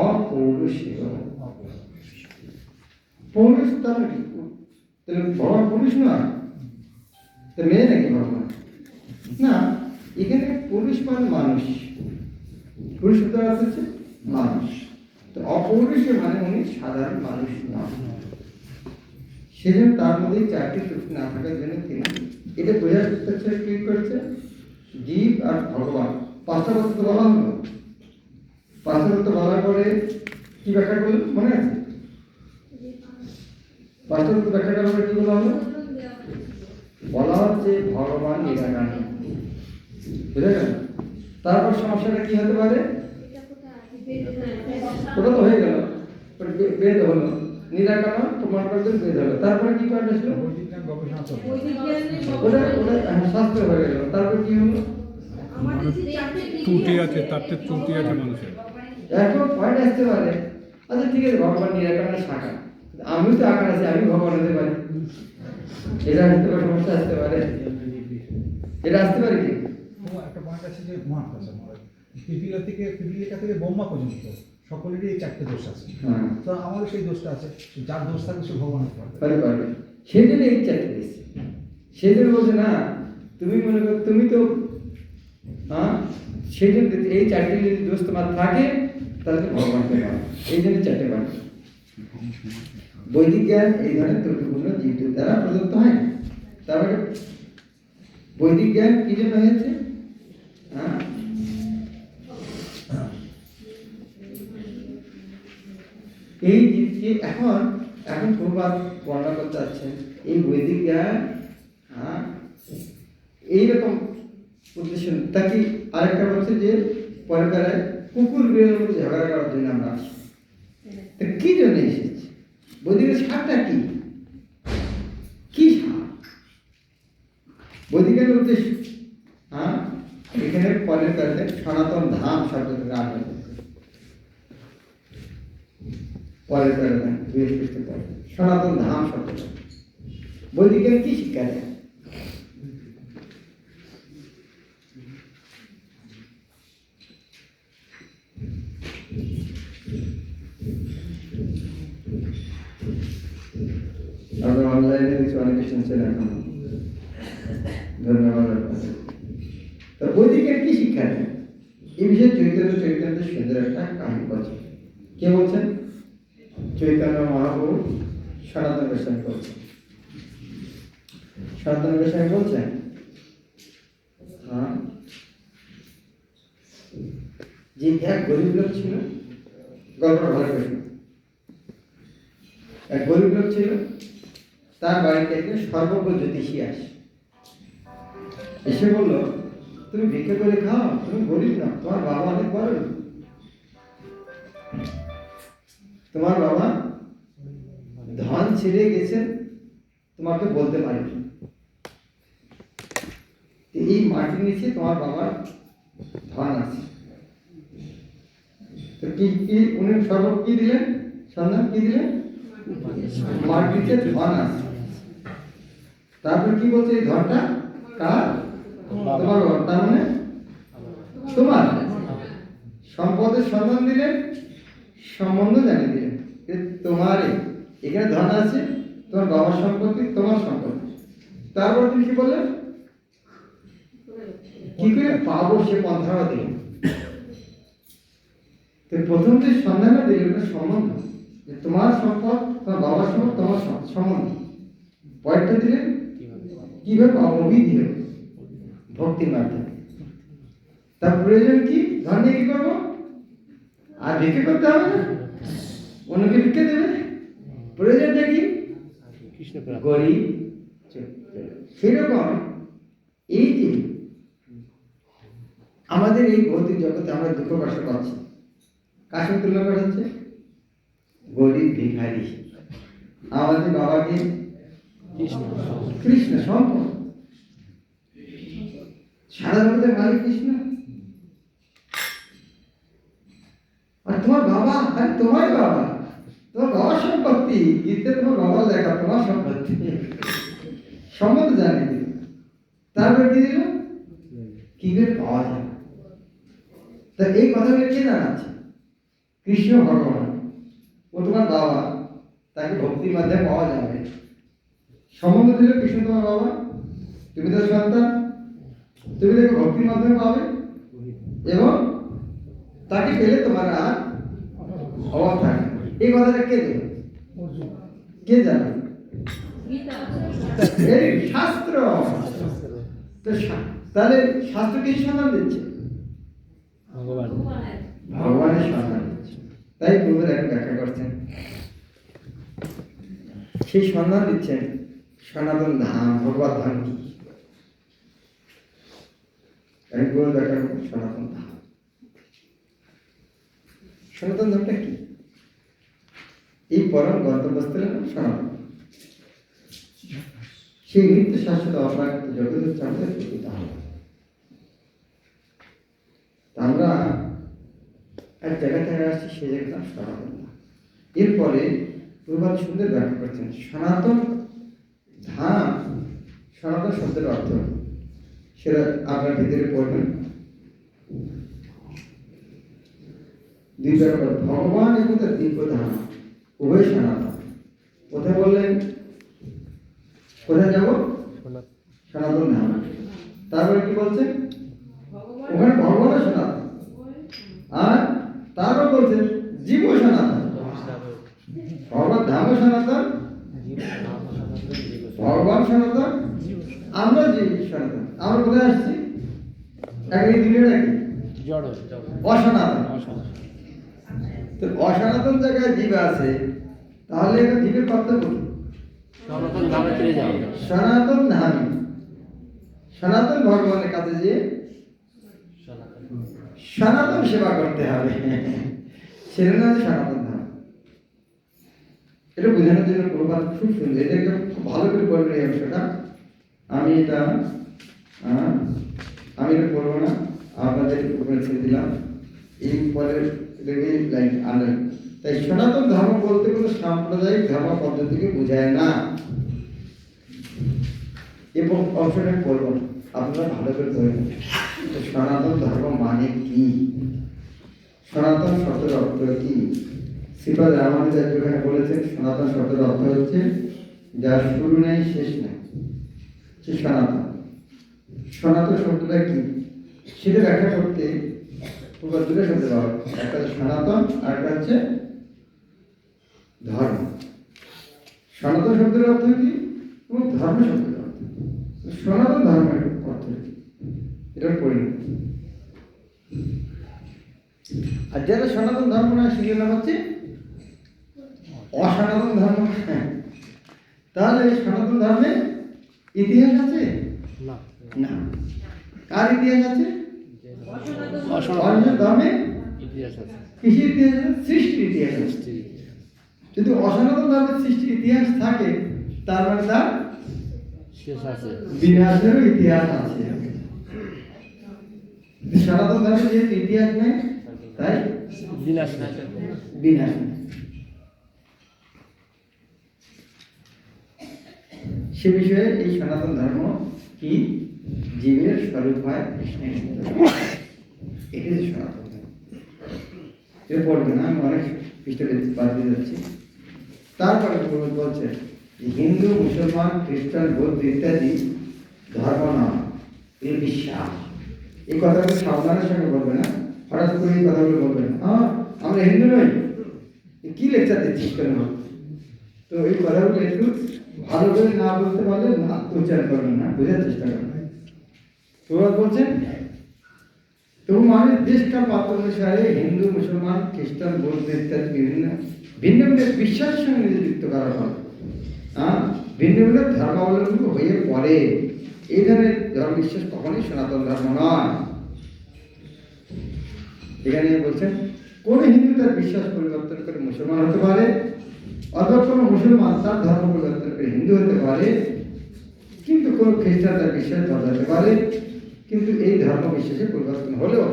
অপৌরুষেয়। পৌরুষ তাহলে কি? তাহলে ভগবান পুরুষ নয়, তো মেয়ে নাকি ভগবান? না, এখানে পুরুষ মানে মানুষ, পুরুষ শব্দের অর্থ হচ্ছে মানুষ। তো অপৌরুষেয় মানে উনি সাধারণ মানুষ নয়, সেজন্য তার মধ্যে চারটি ত্রুটি না থাকার জন্য তিনি এটা বোঝার চেষ্টা কি করছে, জীব আর ভগবান পাঁচটা বস্তু বলা হলো। পাঁচটা বস্তু বলার পরে কি ব্যাখ্যা করল মনে আছে? পাঁচটা বস্তু ব্যাখ্যা করার পরে কি বলা হলো? বলা হচ্ছে ভগবান নিরাকার, বুঝে গেল? তারপর সমস্যাটা কি হতে পারে? ওটা তো হয়ে গেল, বেদ হলো নিরাকার প্রমাণ করতে বেদ হলো। তারপরে কি পাঠ আসলো? ওটা শাস্ত্র হয়ে গেল। তারপর কি হলো? ত্রুটি আছে, তাতে ত্রুটি আছে মানুষের। এখন পয়েন্ট আসতে পারে, আচ্ছা ঠিক আছে ভগবান নিরাকার শাখা, আমি তো আকার আছি, আমি ভগবান হতে পারি, এটা আসতে পারে, সমস্যা আসতে পারে, এটা আসতে পারে কি? একটা পয়েন্ট আছে যে পিপিলিকা থেকে ব্রহ্মা পর্যন্ত সকলেরই এই চারটে দোষ আছে। তো আমারও সেই দোষটা আছে, যার দোষ থাকবে সে ভগবান হতে পারবে। সেই জন্য এই চারটে দিচ্ছে। সেই জন্য বলছে না, তুমি মনে করো তুমি তো সেই জন্য এই চারটে যদি দোষ তোমার থাকে তাহলে তুমি ভগবানকে পাবে। এই জন্য চারটে পাবে। বৈদিক জ্ঞান এই ধরনের ত্রুটিপূর্ণ জীবদের দ্বারা প্রদত্ত হয়। তারপরে বৈদিক জ্ঞান কি জন্য হয়েছে? এই জীবকে এখন প্রভাব বর্ণনা করতে চাচ্ছেন এই বৈদিক জ্ঞান এইরকম উদ্দেশ্য। তাকে আরেকটা বলছে যে পরে কুকুর বিড়ালের মধ্যে ঝগড়া করার জন্য আমরা আসি। তা কি জন্য এসেছি? বৈদিকের সারটা কি? কি সার বৈদিকের উদ্দেশ্য? এখানে পরের কাছে সনাতন ধাম শব্দ আনন্দ পরের সনাতন ধাম শব্দ বৈদিকের কি শিক্ষা দেয়? অনলাইনে দেখছি অনেকে শুনছেন এখন। ধন্যবাদ আপনাদের। তো বৈদিকের কি শিক্ষা দেয় এই বিষয়ে চৈতন্য সুন্দর একটা কাহিনী বলছে। কে বলছেন? চৈতন্য মহাপ্রভু সনাতন গোস্বামী বলছেন। সনাতন গোস্বামী বলছেন, হ্যাঁ, যে এক গরিব লোক ছিল, গল্পটা ভালো করে শুনুন। এক গরিব লোক ছিল, তার বাড়িতে একজন সর্বজ্ঞ জ্যোতিষী আসে, এসে বলল, তুমি ভিক্ষা করে খাও, তুমি গরিব না, তোমার বাবা অনেক বড়, তোমার বাবা ধন ছেড়ে গেছেন, তোমাকে বলতে পারিনি, এই মাটির নিচে তোমার বাবার ধন আছে। তো কি কি উনি সর্ব কি দিলেন, সন্ধান কি দিলেন? মাটির নিচে ধন আছে। তারপর কি বলছে, এই ধনটা কার? তোমার বাবার। তার মানে তোমার সম্পদের সন্ধান দিলেন, সম্বন্ধ জানিয়ে দিলেন, তোমারই এখানে ধন আছে, তোমার বাবার সম্পত্তি, তোমার সম্পত্তি। তারপর তুমি কি বললেন, কি করে পাবো সে পন্থাও দিলেন। তো প্রথম যে সন্ধানটা দিলেন সম্বন্ধ, যে তোমার সম্পদ, তোমার বাবার সম্পদ, তোমার সম্বন্ধ। পয়েন্টটা দিলেন কিভাবে পাবো, বিধি হবে ভক্তির মাধ্যমে। তার প্রয়োজন কি? ধন নিয়ে কি করবো? আর ভিক্ষে করতে হবে না, অন্যকে ভিক্ষে দেবে। প্রয়োজনটা কি? গরিব। সেরকম এই যে আমাদের এই ভৌতিক জগতে আমরা দুঃখ কষ্ট পাচ্ছি, কার সঙ্গে তুলনা করা হচ্ছে? গরিব ভিখারি। আমাদের বাবাকে কৃষ্ণ সম্পদ, সারা জগতের মালিক কৃষ্ণ। আর তোমার বাবা, আরে তোমার বাবা, তোমার বাবার সম্পত্তি, গীতে তোমার বাবার লেখা তোমার সম্পত্তি, সম্বন্ধ জানিয়ে দিল। তারপর কি দিল, কি করে পাওয়া যায়। তা এই কথাগুলো কে জানাচ্ছে? কৃষ্ণ ভগবান। ও তোমার বাবা, তাকে ভক্তির মাধ্যমে পাওয়া যাবে। সম্বন্ধ দিল কৃষ্ণ তোমার বাবা, তুমি তার সন্তান, তুমি তাকে ভক্তির মাধ্যমে পাবে, এবং তাকে পেলে তোমার আর অভাব থাকে। এই কথাটা কে দেবে? কে জানে? এই শাস্ত্র। তো তাহলে শাস্ত্র কি সন্ধান দিচ্ছে? ভগবানের সন্ধান দিচ্ছে। তাই প্রভুর এখন ব্যাখ্যা করছেন, সেই সন্ধান দিচ্ছেন সনাতন ধাম, ভগবত ধাম কি। একবার ব্যাখ্যা করুন সনাতন ধাম। সনাতন ধামটা কি? এই পরম গন্তব্যস্থলে সনাতন, সেই নিত্য শাশ্বত অপ্রাকৃত জগতের চন্দ্রের প্রকৃত হবে। আমরা এক জায়গা থেকে আসছি, সেই জায়গাটা সনাতন ধাম। এরপরে প্রভাত সুন্দর ব্যাখ্যা করছেন সনাতন ধাম। সনাতন শব্দের অর্থ সেটা আপনার ভিতরে পড়বেন। দুই ব্যাপার, ভগবান এবং তার দিব্য ধাম উভয় সনাতন। কোথায় বললেন, কোথায় যাব? সনাতন ধাম। তারপরে কি বলছেন, ওখানে ভগবান সনাতন, আর তারপর বলছেন জীব সনাতন। ভগবান ধাম সনাতন, ভগবান সনাতন, আমরা জীব সনাতন। আমরা কোথায় আসছি? একই দুনিয়া নাকি অসনাতন। তো অসনাতন জায়গায় জীব আছে, তাহলে জীবের কর্তব্য কি? সনাতন ধামে ফিরে যাও। সনাতন ধামে, সনাতন ভগবানের কাছে যে সনাতন সেবা করতে হবে, সেটা না সনাতন ধাম। এটা বোঝানোর জন্য প্রবাদ খুব সুন্দর, এটাকে খুব ভালো করে পড়বেন এই অংশটা। আমি এটা পড়বো না, আপনাদের উপরে ছেড়ে দিলাম। এই পরের লাইন আনেন। তাই সনাতন ধর্ম বলতে কোনো সাম্প্রদায়িক ধর্ম পদ্ধতিকে বোঝায় না। এবং অংশটা পড়ব, আপনারা ভালো করে পড়বেন। সনাতন ধর্ম মানে কি, সনাতন শব্দের অর্থ কি? শ্রীপাদ রামানুজাচার্য এখানে বলেছেন সনাতন শব্দের অর্থ হচ্ছে যার শুরু নেই শেষ নেই, সে সনাতন। সনাতন শব্দটা কি সেটা ব্যাখ্যা করতে প্রকার দুটো শব্দ পাওয়া, একটা হচ্ছে সনাতন আর একটা হচ্ছে ধর্ম। সনাতন শব্দের অর্থ কি এবং ধর্ম শব্দের অর্থ। সনাতন ধর্মের অর্থ কি এটা পরিণত। আর যারা সনাতন ধর্ম না সেগুলোর নাম হচ্ছে অসনাতন ধর্ম। তাহলে সনাতন ধর্মে ইতিহাস আছে না, না? কার ইতিহাস আছে? অসনাতন অন্য ধর্মে ইতিহাস আছে, কৃষি ইতিহাস আছে, সৃষ্টির ইতিহাস আছে। সৃষ্টির ইতিহাস। যদি অসনাতন ধর্মের সৃষ্টির ইতিহাস থাকে তার মানে তার শেষ আছে। বিনাশেরও ইতিহাস আছে। সনাতন ধর্মের যেহেতু ইতিহাস নেই তাই বিনাশ নাই। বিনাশ নেই। সে বিষয়ে এই সনাতন ধর্ম কি জীবের স্বরূপ হয় কৃষ্ণের ভিতরে, এটি হচ্ছে সনাতন ধর্ম। এটা পড়বে না, আমি অনেক পৃষ্ঠে বাদ দিয়ে যাচ্ছি। তারপরে বলছে যে হিন্দু, মুসলমান, খ্রিস্টান, বৌদ্ধ ইত্যাদি ধর্ম নয়, এর বিশ্বাস। এই কথাগুলো সাবধানের সঙ্গে বলবে না, হঠাৎ করে এই কথাগুলো বলবে না। আমরা হিন্দু নই, কি লেকচার দিচ্ছিস কেন? তো এই কথাগুলো একটু ভালো করে না বলতে পারলে না উচ্চারণ করবেন না, বোঝার চেষ্টা করবেন। তোমরা বলছেন তবু মানুষ দেশকাল পাত্র অনুসারে হিন্দু, মুসলমান, খ্রিস্টান, বৌদ্ধ ইত্যাদি বিভিন্ন ভিন্ন ভিন্ন বিশ্বাসের সঙ্গে নিজে যুক্ত করা হয়। ভিন্ন ভিন্ন ধর্মাবলম্বী হয়ে পড়ে। এই ধরনের ধর্ম বিশ্বাস কখনোই সনাতন ধর্ম নয়। এখানে বলছেন কোন হিন্দু তার বিশ্বাস পরিবর্তন করে মুসলমান হতে পারে, অথবা কোনো মুসলমান তার ধর্ম পরিবর্তন করে হিন্দু হতে পারে, কিন্তু কোনো খ্রিস্টান তার বিশ্বাস বদলাতে পারে। কিন্তু এই ধর্ম বিশ্বাসে পরিবর্তন হলেও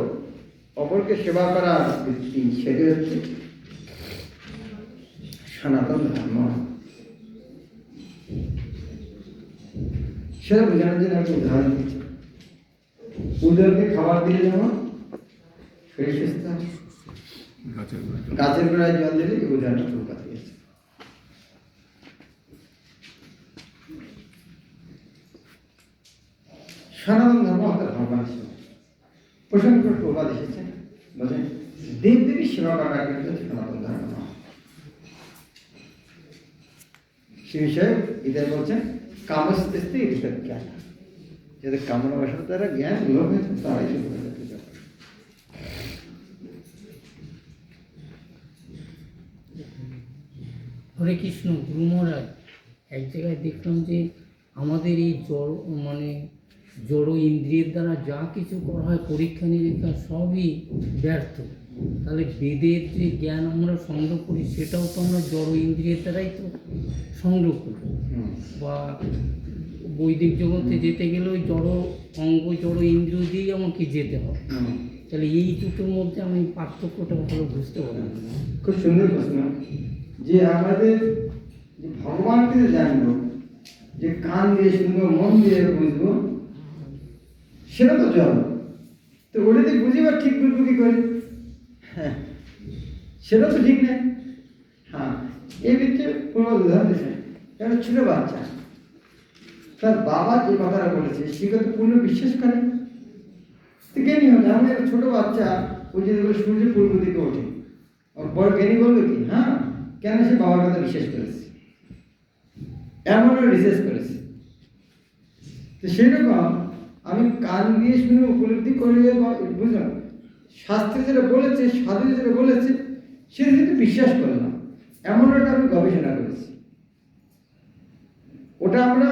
অপরকে সেবা করার ভিত্তি সেটি হচ্ছে সনাতন ধর্ম। সেটা বোঝানোর জন্য একটা উদাহরণ দিচ্ছি। উদরকে খাবার দিলে যেমন শরীর সুস্থ হয়, গাছের গোড়ায় জল দিলে এই উদাহরণটা প্রকাশ দিয়েছে। সনাতন ধর্ম অর্থাৎ ভগবান সেবা। প্রসঙ্গ করে প্রবাদ এসেছে, বলছেন দেব দেবী সেবা করা কিন্তু সনাতন ধর্ম নয়। সে বিষয়ে এটাই বলছেন কামস্তে এটা জ্ঞান, যাদের কামনা বাসনা দ্বারা জ্ঞান লোভ হয়েছে তারাই শুরু হয়ে যাচ্ছে। হরে কৃষ্ণ। গুরু মহারাজ, এক জায়গায় দেখলাম যে আমাদের এই জড় ইন্দ্রিয়ের দ্বারা যা কিছু করা হয় পরীক্ষা নিরীক্ষা সবই ব্যর্থ। তাহলে বেদের যে জ্ঞান আমরা সংগ্রহ করি সেটাও তো আমরা জড় ইন্দ্রিয়ের দ্বারাই তো সংগ্রহ করি। বা বৈদিক জগতে যেতে গেলে ওই জড় অঙ্গ, জড় ইন্দ্রিয় দিয়েই আমাকে যেতে হয়। তাহলে এই দুটোর মধ্যে আমি পার্থক্যটা ভালো বুঝতে পারি। খুব সুন্দর প্রশ্ন। যে আমাদের যে ভগবানকে জানবো, যে কান দিয়ে শুনবো, মন দিয়ে বুঝবো, সেটা তো জড়। তো ওটা দিয়ে বুঝিবার ঠিক বুঝবো কি করে? হ্যাঁ, সেটা তো ঠিক নেই। হ্যাঁ, এই ভিত্তিতে কোনো উদাহরণ দিচ্ছে। একটা ছোট বাচ্চা তার বাবা যে কথাটা বলেছে সে কথা পূর্ণ বিশ্বাস করে, তো জ্ঞানী হবে। আমাদের একটা ছোট বাচ্চা ওই যে সূর্য পূর্ব দিকে ওঠে, বড় জ্ঞানী বলবে কি হ্যাঁ কেন সে বাবার কথা বিশ্বাস করেছে, এমনও রিসার্চ করেছে। তো সেরকম আমি কান দিয়ে শুনে উপলব্ধি করে বুঝলাম, শাস্ত্রে যেটা বলেছে, সাধু যেটা বলেছে সেটা কিন্তু বিশ্বাস করলাম, এমন একটা আমি গবেষণা করেছি। ওটা আমরা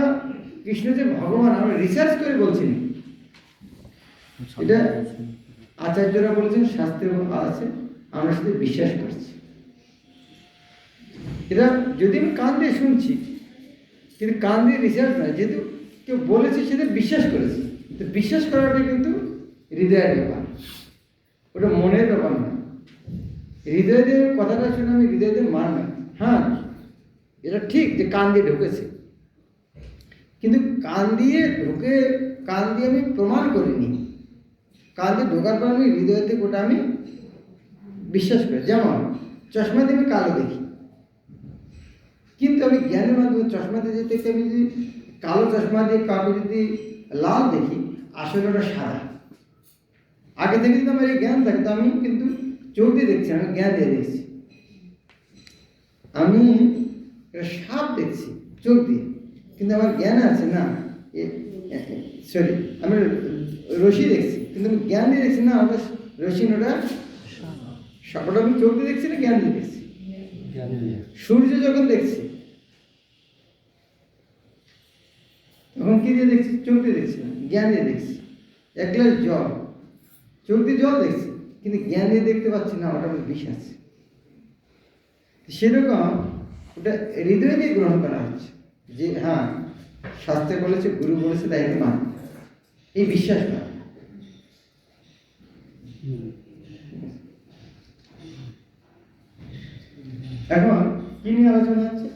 কৃষ্ণ যে ভগবান আমরা রিসার্চ করে বলছি না, এটা আচার্যরা বলছেন, শাস্ত্রে আছে, আমরা শুধু বিশ্বাস করছি। এটা যদি আমি কান দিয়ে শুনছি কিন্তু কান দিয়ে রিসার্চ নয়, যেহেতু কেউ বলেছে সেটা বিশ্বাস করেছি। তো বিশ্বাস করাটা কিন্তু হৃদয়ের ব্যাপার, ওটা মনের ব্যাপার না। হৃদয় দিয়ে কথাটা শুনে আমি হৃদয় দিয়ে মানব, হ্যাঁ এটা ঠিক যে কান দিয়ে ঢুকেছে, কিন্তু কান দিয়ে আমি প্রমাণ করিনি। কান দিয়ে ঢোকার পর আমি হৃদয় থেকে ওটা আমি বিশ্বাস করি। যেমন চশমা দিয়ে আমি কালো দেখি, কিন্তু আমি জ্ঞানের মাধ্যমে চশমা দিয়ে দেখতে, আমি যদি কালো চশমা দিয়ে কাউকে যদি লাল দেখি, আসলে ওটা সাদা। আগে থেকে যদি আমার এই জ্ঞান থাকে, তো আমি কিন্তু চোখ দিয়ে দেখছি, আমি জ্ঞান দিয়ে দেখছি। আমি সাপ দেখছি চোখ দিয়ে, কিন্তু আমার জ্ঞান আছে না, সরি, আমি রশি দেখছি, কিন্তু আমি জ্ঞান দিয়ে দেখছি না, ওটা রশি, ওটা সাপটা আমি চোখ দিয়ে দেখছি না জ্ঞান দিয়ে দেখছি। সূর্য যখন দেখছি, তখন কি দিয়ে দেখছি? চোখ দিয়ে দেখছি না, জ্ঞান দিয়ে দেখছি। এক গ্লাস জল, চোখ দিয়ে জল দেখছি, কিন্তু জ্ঞান দিয়ে দেখতে পাচ্ছি না, ওটা আমার বিষ আছে। সেরকম ওটা হৃদয় দিয়ে গ্রহণ করা হচ্ছে যে হ্যাঁ, শাস্ত্রে বলেছে, গুরু বলেছে, তাই আমি মানি, এই বিশ্বাস না। এখন কি নিয়ে আলোচনা হচ্ছে?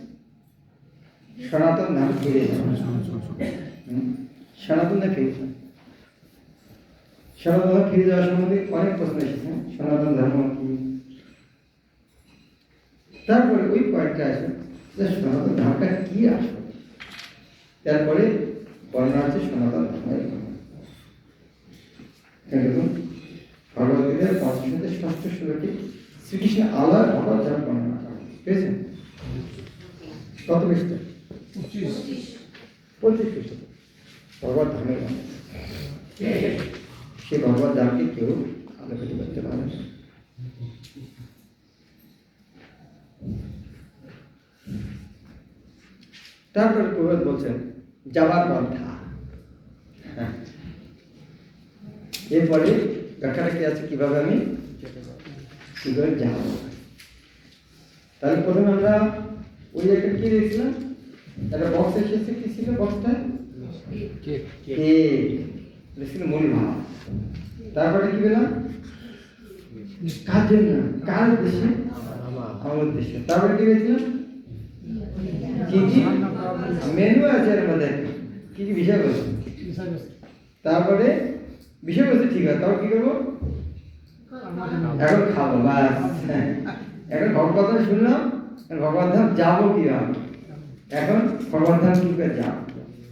সনাতন ধর্ম ফিরে যাওয়া। সনাতন ধর্ম ফিরে যাওয়া, সনাতন ধর্ম ফিরে যাওয়া সম্বন্ধে অনেক প্রশ্ন এসেছে। সনাতন ধর্ম কি? তারপরে ওই পয়েন্টটা আসে যে সনাতন ধর্মটা কি আসবে। তারপরে বর্ণনা আছে সনাতন ধর্মের। দেখুন, ভগবদ্গীতার ৫ম ষষ্ঠ শ্লোকে শ্রীকৃষ্ণ আল্লাহ ভগবত ধর্ম বর্ণনা করেন। ঠিক আছে? কত পৃষ্ঠা? 25 পৃষ্ঠা ভগবত ধর্মের। সে ভগবত ধামকে কেউ আলোকিত করতে পারে না। তারপরে প্রভুপাদ বলছেন যাবার পন্থা। এরপরে ব্যাখ্যাটা কি আছে, কিভাবে আমি কি করে যাব। তাহলে প্রথমে আমরা ওই একটা কি দেখছিলাম, একটা বক্স এসেছে, কি ছিল বক্সটা? ছিল মূল ভাব। তারপরে কি পেলাম? কার জন্য, কার উদ্দেশ্যে? আমার উদ্দেশ্যে। তারপরে কি পেয়েছিলাম? কি কি মেনু আছে এর মধ্যে, কি কি বিষয়বস্তু। তারপরে বিষয়বস্তু ঠিক আছে, তারপর কি করবো? এখন খাবো, বাস। এখন ভগবত ধাম শুনলাম, ভগবত ধাম যাবো কিভাবে? এখন ভগবত ধাম কি করে যাবো?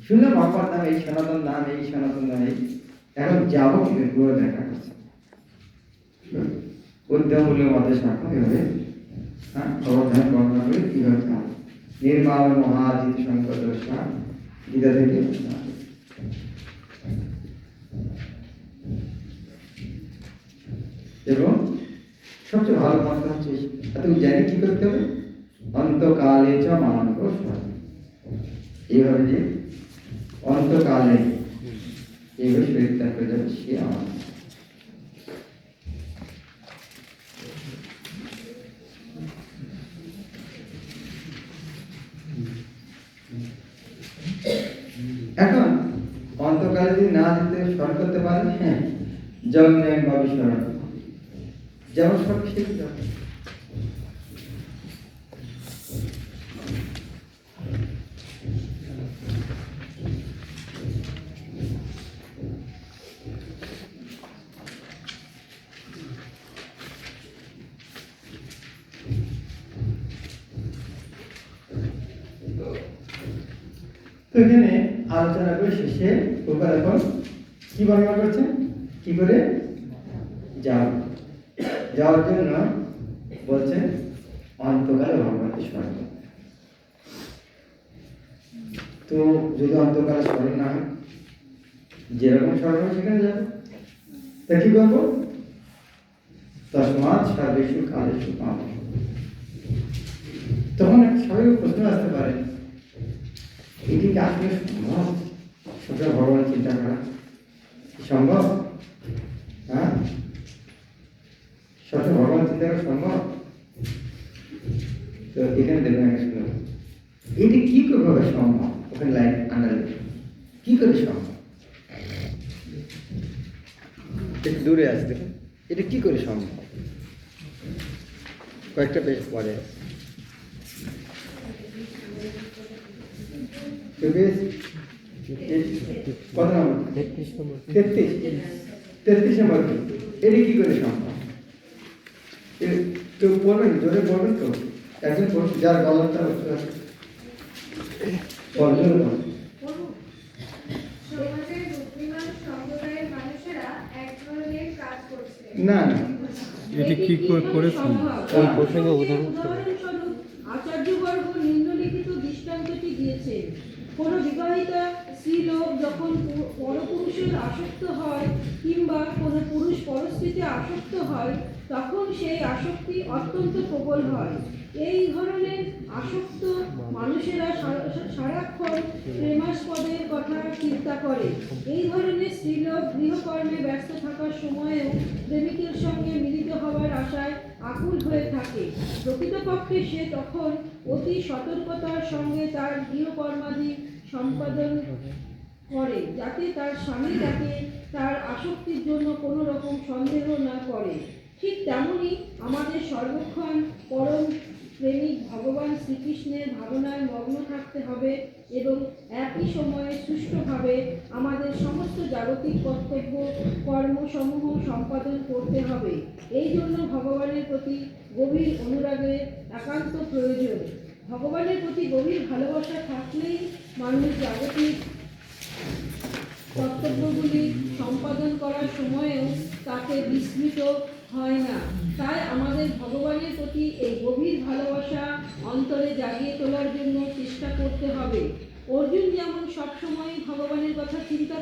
শুনলাম ভগবত ধাম এই সনাতন ধাম, এই সনাতন ধাম, এই এখন যাবো কি করে? পুরো দেখা করছে উদ্যমূল্য মধ্যে সাক্ষর হবে। হ্যাঁ, ভগবত ধাম বর্ণনা করে কিভাবে যাবো। নির্মাণ মহাজিত সংকট গীতা থেকে। এবং সবচেয়ে ভালো কথা হচ্ছে, তুমি জানি কি করতে হবে? অন্তকালে চ মানব, এইভাবে যে অন্তকালে এইভাবে শরীর ত্যাগ করে যাবে, সে আমার। এখন অন্তকালে যদি না দিতে স্মরণ করতে পারেন, হ্যাঁ, জন্মের ভবিষ্যৎ যেমন সব শিখে যাবে। তো এখানে আলোচনা করে শেষে প্রকার এখন কি বর্ণনা করছেন, কি করে যাওয়ার জন্য বলছেন অন্তকালে ভগবানকে স্মরণ করতে। তো যদি অন্তকালে স্মরণ না হয়, যেরকম স্মরণ হয় সেখানে যাবে। তা কি করবো? তসমাৎ সর্বেষু কালেষু মাম। তখন একটা স্বাভাবিক প্রশ্ন আসতে পারে, এটি কি আসলে সম্ভব? সবসময় ভগবান চিন্তা করা সম্ভব? হ্যাঁ, সবসময় ভগবান চিন্তা করা সম্ভব? তো এখানে দেখবেন এটি কি করে সম্ভব? ওখানে লাইন আন্ডারলাইন, কি করে সম্ভব? একটু দূরে আছে, দেখুন এটা কি করে সম্ভব? কয়েকটা পেজ পরে আছে। কত নম্বর? 33 নম্বর। এটি কি করে সম্ভব? কেউ বলবেন, জোরে বলবেন তো, একজন যার গলাটা পর্যন্ত সমাজের বুদ্ধিমান সম্প্রদায়ের মানুষেরা এক ধরনের কাজ করছে। না না এটি কি করেছেন? ওই প্রসঙ্গে উদাহরণ উদাহরণস্বরূপ আচার্যবর্গ নিম্নলিখিত দৃষ্টান্তটি দিয়েছে। কোনো বিবাহিতা স্ত্রীলোক যখন পরপুরুষের আসক্ত হয় কিংবা কোনো পুরুষ পরস্ত্রীতে আসক্ত হয় তখন সেই আসক্তি অত্যন্ত প্রবল হয়। এই ধরনের আসক্ত মানুষেরা সারাক্ষণ প্রেমাস্পদের কথা চিন্তা করে। এই ধরনের স্ত্রীলোক গৃহকর্মে ব্যস্ত থাকার সময়েও প্রেমিকের সঙ্গে মিলিত হওয়ার আশায় আকুল হয়ে থাকে। প্রকৃতপক্ষে সে তখন অতি সতর্কতার সঙ্গে তার গৃহকর্মাদি সম্পাদন করে, যাতে তার স্বামী তাকে তার আসক্তির জন্য কোনো রকম সন্দেহ না করে। ঠিক তেমনি আমাদের সর্বক্ষণ পরম প্রেমিক ভগবান শ্রীকৃষ্ণের ভাবনায় মগ্ন থাকতে হবে এবং একই সময়ে সুষ্ঠুভাবে আমাদের সমস্ত জাগতিক কর্তব্য কর্মসমূহ সম্পাদন করতে হবে। এই জন্য ভগবানের প্রতি গভীর অনুরাগের একান্ত প্রয়োজন। ভগবানের প্রতি গভীর ভালোবাসা থাকলেই মানুষ জাগতিক কর্তব্যগুলি সম্পাদন করার সময়েও তাকে বিস্মৃত হয় না। তাই আমাদের ভগবানের প্রতি এই গভীর ভালোবাসা অন্তরে জাগিয়ে তোলার জন্য চেষ্টা করতে হবে। অর্জুন যেমন সবসময় ভগবানের কথা চিন্তা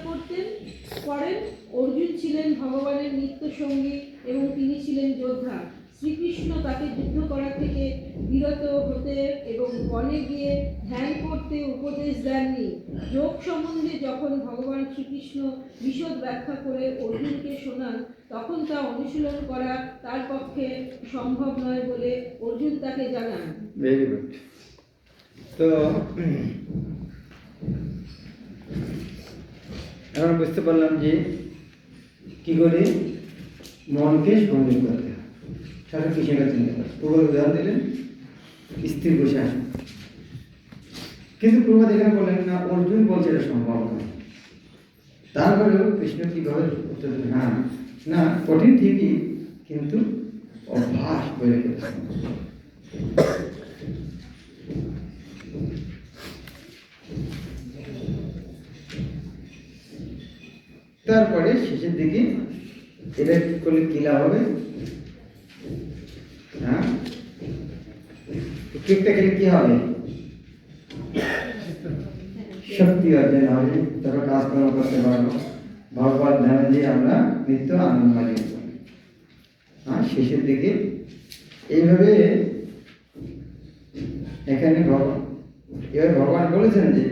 করেন। অর্জুন ছিলেন ভগবানের নিত্য সঙ্গী এবং তিনি ছিলেন যোদ্ধা। শ্রীকৃষ্ণ তাকে যুদ্ধ করা থেকে বিরত হতে এবং বনে গিয়ে ধ্যান করতে উপদেশ দেননি। যোগ সম্বন্ধে যখন ভগবান শ্রীকৃষ্ণ বিশদ ব্যাখ্যা করে অর্জুনকে শোনান তখন তা অনুশীলন করা তার পক্ষে সম্ভব নয় বলে অর্জুন তাকে জানান। Very good. তো আমরা বুঝতে পারলাম যে কি করে মনকে সংযম করতে হয়। সারা কিসের চিন্তা করে পূর্ব উদাহরণ দিলেন স্থির বসে আসেন, কিন্তু প্রভাত এখানে বললেন না অর্জুন বলছে এটা সম্ভব নয়। তারপরেও কৃষ্ণ কিভাবে উত্তর দিলেন, হ্যাঁ না কঠিন ঠিকই, কিন্তু অভ্যাস করে তারপরে শেষের দিকে এটা করলে কি লাভ হবে, হ্যাঁ কেকটা খেলে কি হবে, শক্তি অর্জন হবে, তারপর কাজকর্ম করতে পারবো, ভগবান ধ্যান দিয়ে আমরা নিত্য আনন্দময় হব। হ্যাঁ শেষের দিকে এইভাবে এখানে ভগবান বলেছেন যে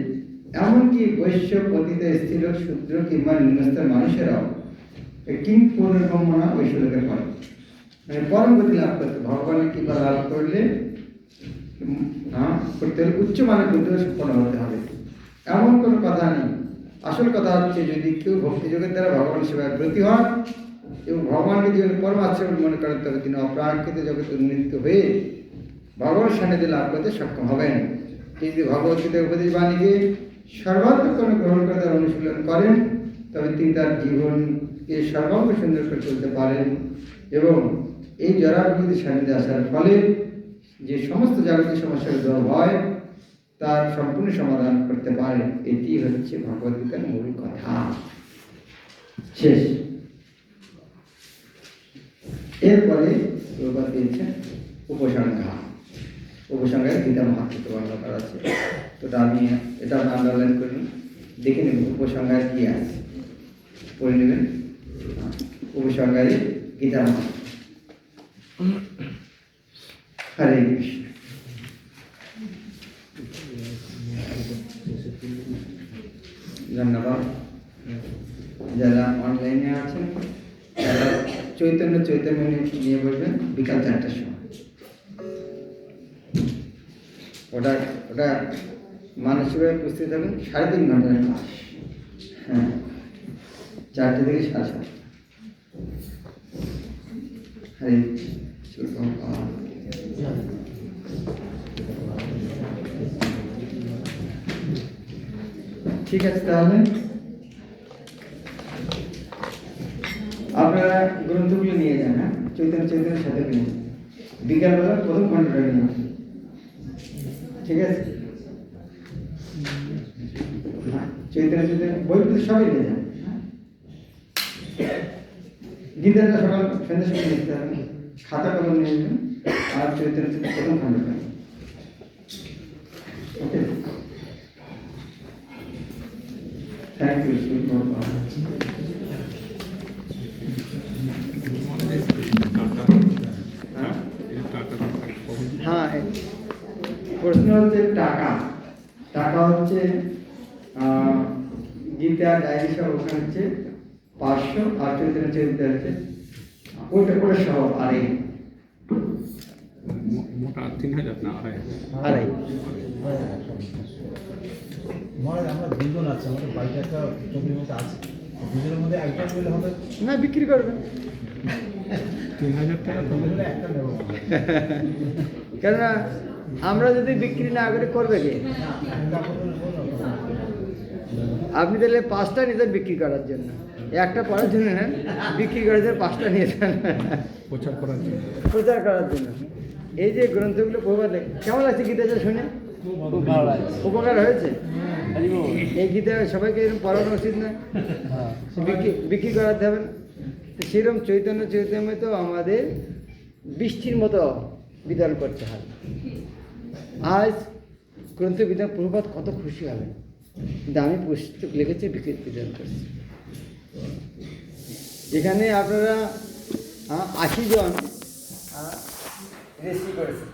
এমনকি বৈশ্য পতিত স্ত্রীলোক শূদ্র কিংবা নিম্নস্তর মানুষেরাও কিং পূর্ণকামনা ঐশ্বর্যকে পায়, মানে পরম গতি লাভ করতে ভগবানের কৃপা লাভ করলে করতে হলে উচ্চ মানের বুদ্ধি সম্পন্ন হতে হবে, এমন কোনো কথা নেই। আসল কথা হচ্ছে যদি কেউ ভক্তিযোগের দ্বারা ভগবান সেবায় ব্রতী হন এবং ভগবানকে জীবনে পরমাশ্রম মনে করেন তবে তিনি অপ্রাকৃত জগতে উন্নীত হয়ে ভগবানের সান্নিধ্য লাভ করতে সক্ষম হবেন। যদি ভগবদ্গীতার উপদেশ বাণীকে সর্বাত্মকরণে গ্রহণ করে তার অনুশীলন করেন তবে তিনি তার জীবনকে সর্বাঙ্গ সুন্দর করে তুলতে পারেন এবং এই জড়ার সান্নিধ্যে আসার ফলে যে সমস্ত জাগতিক সমস্যার দূর হয় তার সম্পূর্ণ সমাধান করতে পারেন। এটি হচ্ছে ভগবদ্গীতার মূল কথা। শেষ। এরপরে প্রভুপাদ দিয়েছেন উপসংহার। উপসংহারে গীতা মাহাত্ম্য বর্ণনা করা আছে, তো আমি এটা আন্ডারলাইন করি, দেখে নেব উপসংহারে কি আছে, পড়ে নেবেন। উপসংহারে গীতা মাহাত্ম্য। হরে কৃষ্ণ। ধন্যবাদ। যারা অনলাইনে আছেন তারা চৈতন্য নিয়ে বলবেন বিকাল 4টার সময়। ওটা মানসিকভাবে উপস্থিত থাকবেন, 3.5 ঘন্টার ক্লাস। হ্যাঁ 4টে থেকে 7:30। হরে ঠিক আছে, তাহলে আপনারা গ্রন্থগুলো নিয়ে যান। হ্যাঁ চৈতন্যের সাথে নিয়ে বিকালবেলা প্রথম ঘন্টাটা নিয়ে, ঠিক আছে। চৈতন্য চৈতন্য বইগুলো সবাই নিয়ে যান। গীতাটা সকাল সন্ধ্যে সময় লিখতে হবে, খাতা কলম নিয়ে যাবেন, আর চৈতন্য চৈতন্য প্রথম খণ্ড পাবেন। ওকে, থ্যাংক ইউ। হ্যাঁ, প্রশ্ন হচ্ছে টাকা। টাকা হচ্ছে গীতা ডায়েরি সহ ওখানে হচ্ছে 500, আর চৈতন্য চরিত্র হচ্ছে ওটা সহ আড়াই। মোটা 3000 না হয় আড়াই। মহারাজ আমরা দুজন আছে, আমাদের বাড়িতে একটা জমির মতো আছে, দুজনের মধ্যে একটা মিলে হবে না, বিক্রি করবেন। 3000 টাকা তো মিলে একটা নেব। কেননা আমরা যদি বিক্রি না করে করবে কে? আপনি তাহলে 5টা নিতেন বিক্রি করার জন্য, একটা পড়ার জন্য নেন, বিক্রি করার জন্য 5টা নিয়ে যান প্রচার করার জন্য। প্রচার করার জন্য। এই যে গ্রন্থগুলো পড়বে, কেমন লাগছে গীতাটা শুনে? খুব ভালো লাগছে। উপকার হয়েছে? হরি বল। এই গীতা সবাইকে এরকম পড়ানো উচিত না? বিক্রি করাতে হবে না? তো সেরকম চৈতন্য তো আমাদের বৃষ্টির মতো বিতরণ করতে হবে। আজ গ্রন্থ বিধান প্রভুপাত কত খুশি হবে, কিন্তু আমি পুস্তক লিখেছি, বিক্রি বিতরণ করছি। এখানে আপনারা 80 জন রেজিস্ট্রি করেছেন।